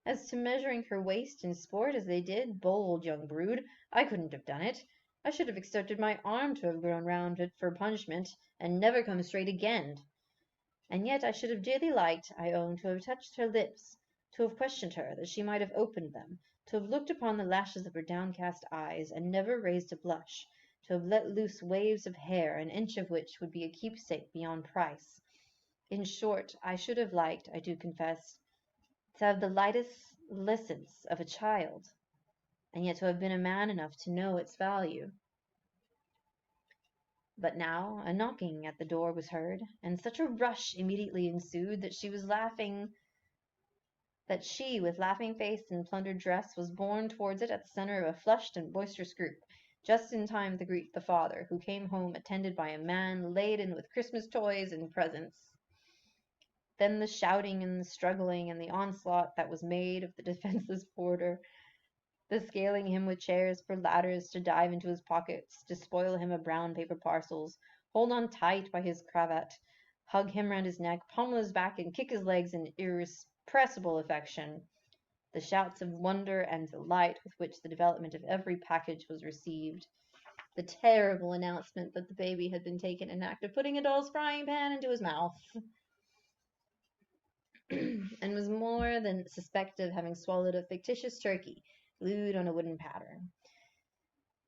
As to measuring her waist in sport as they did, bold young brood, I couldn't have done it. I should have extended my arm to have grown round it for punishment, and never come straight again. And yet I should have dearly liked, I own, to have touched her lips, to have questioned her, that she might have opened them, to have looked upon the lashes of her downcast eyes, and never raised a blush, to have let loose waves of hair, an inch of which would be a keepsake beyond price. In short, I should have liked, I do confess, to have the lightest license of a child, and yet to have been a man enough to know its value. But now a knocking at the door was heard, and such a rush immediately ensued that she, with laughing face and plundered dress, was borne towards it at the centre of a flushed and boisterous group, just in time to greet the father, who came home attended by a man laden with Christmas toys and presents. Then the shouting and the struggling and the onslaught that was made of the defenceless porter, the scaling him with chairs for ladders to dive into his pockets, to spoil him of brown paper parcels, hold on tight by his cravat, hug him round his neck, pommel his back, and kick his legs in irrepressible affection, the shouts of wonder and delight with which the development of every package was received, the terrible announcement that the baby had been taken in act of putting a doll's frying pan into his mouth, and was more than suspected of having swallowed a fictitious turkey, glued on a wooden pattern.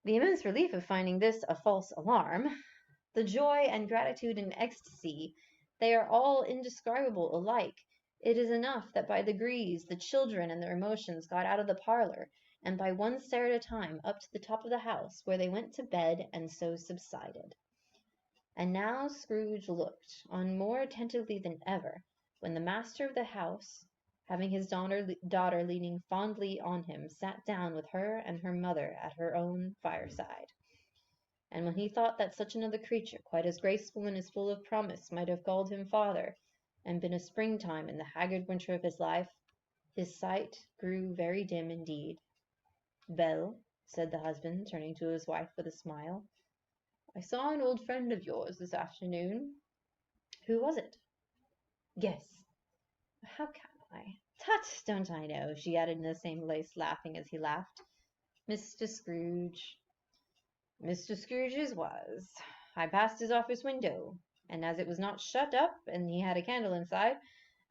The immense relief of finding this a false alarm, the joy and gratitude and ecstasy, they are all indescribable alike. It is enough that by degrees the children and their emotions got out of the parlour, and by one stair at a time up to the top of the house, where they went to bed and so subsided. And now Scrooge looked on more attentively than ever, when the master of the house, having his daughter leaning fondly on him, sat down with her and her mother at her own fireside. And when he thought that such another creature, quite as graceful and as full of promise, might have called him father, and been a springtime in the haggard winter of his life, his sight grew very dim indeed. "Belle," said the husband, turning to his wife with a smile, "I saw an old friend of yours this afternoon." "Who was it?" "Guess." "How can I? Tut, don't I know?" she added in the same voice, laughing as he laughed. "Mr. Scrooge." "Mr. Scrooge's was. I passed his office window, and as it was not shut up, and he had a candle inside,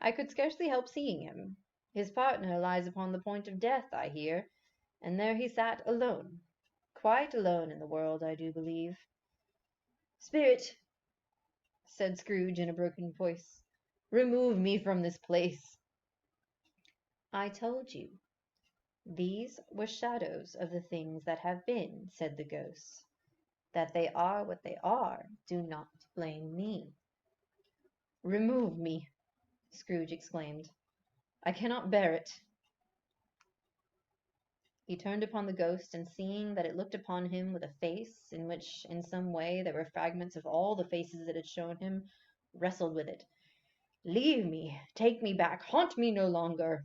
I could scarcely help seeing him. His partner lies upon the point of death, I hear, and there he sat alone, quite alone in the world, I do believe." "Spirit," said Scrooge in a broken voice, "remove me from this place." "I told you. These were shadows of the things that have been," said the ghost. "That they are what they are, do not blame me." "Remove me," Scrooge exclaimed. "I cannot bear it." He turned upon the ghost, and seeing that it looked upon him with a face in which in some way there were fragments of all the faces it had shown him, wrestled with it. "Leave me! Take me back! Haunt me no longer!"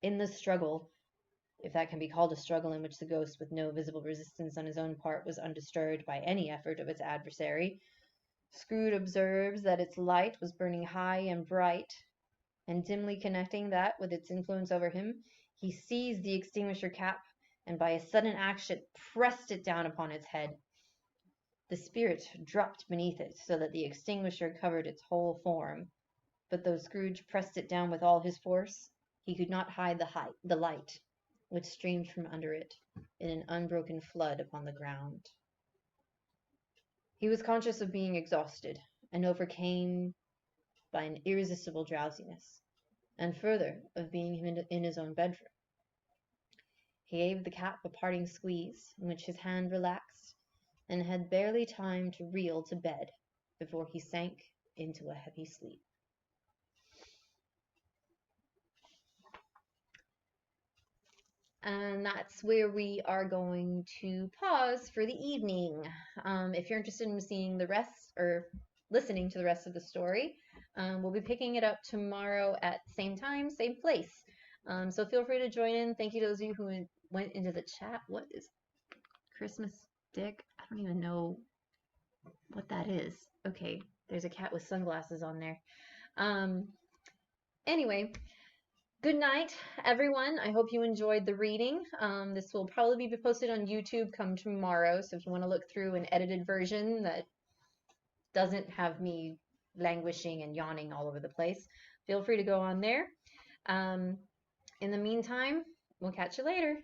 In the struggle, if that can be called a struggle in which the ghost, with no visible resistance on his own part, was undisturbed by any effort of its adversary, Scrooge observes that its light was burning high and bright, and dimly connecting that with its influence over him, he seized the extinguisher cap, and by a sudden action pressed it down upon its head. The spirit dropped beneath it, so that the extinguisher covered its whole form, but though Scrooge pressed it down with all his force, he could not hide the light, which streamed from under it in an unbroken flood upon the ground. He was conscious of being exhausted, and overcame by an irresistible drowsiness, and further, of being in his own bedroom. He gave the cap a parting squeeze, in which his hand relaxed, and had barely time to reel to bed before he sank into a heavy sleep. And that's where we are going to pause for the evening. If you're interested in seeing the rest or listening to the rest of the story, we'll be picking it up tomorrow at the same time, same place. So feel free to join in. Thank you to those of you who went into the chat. What is Christmas Dick? I don't even know what that is. Okay, there's a cat with sunglasses on there. Anyway, good night, everyone. I hope you enjoyed the reading. This will probably be posted on YouTube come tomorrow, so if you want to look through an edited version that doesn't have me languishing and yawning all over the place, feel free to go on there. In the meantime, we'll catch you later.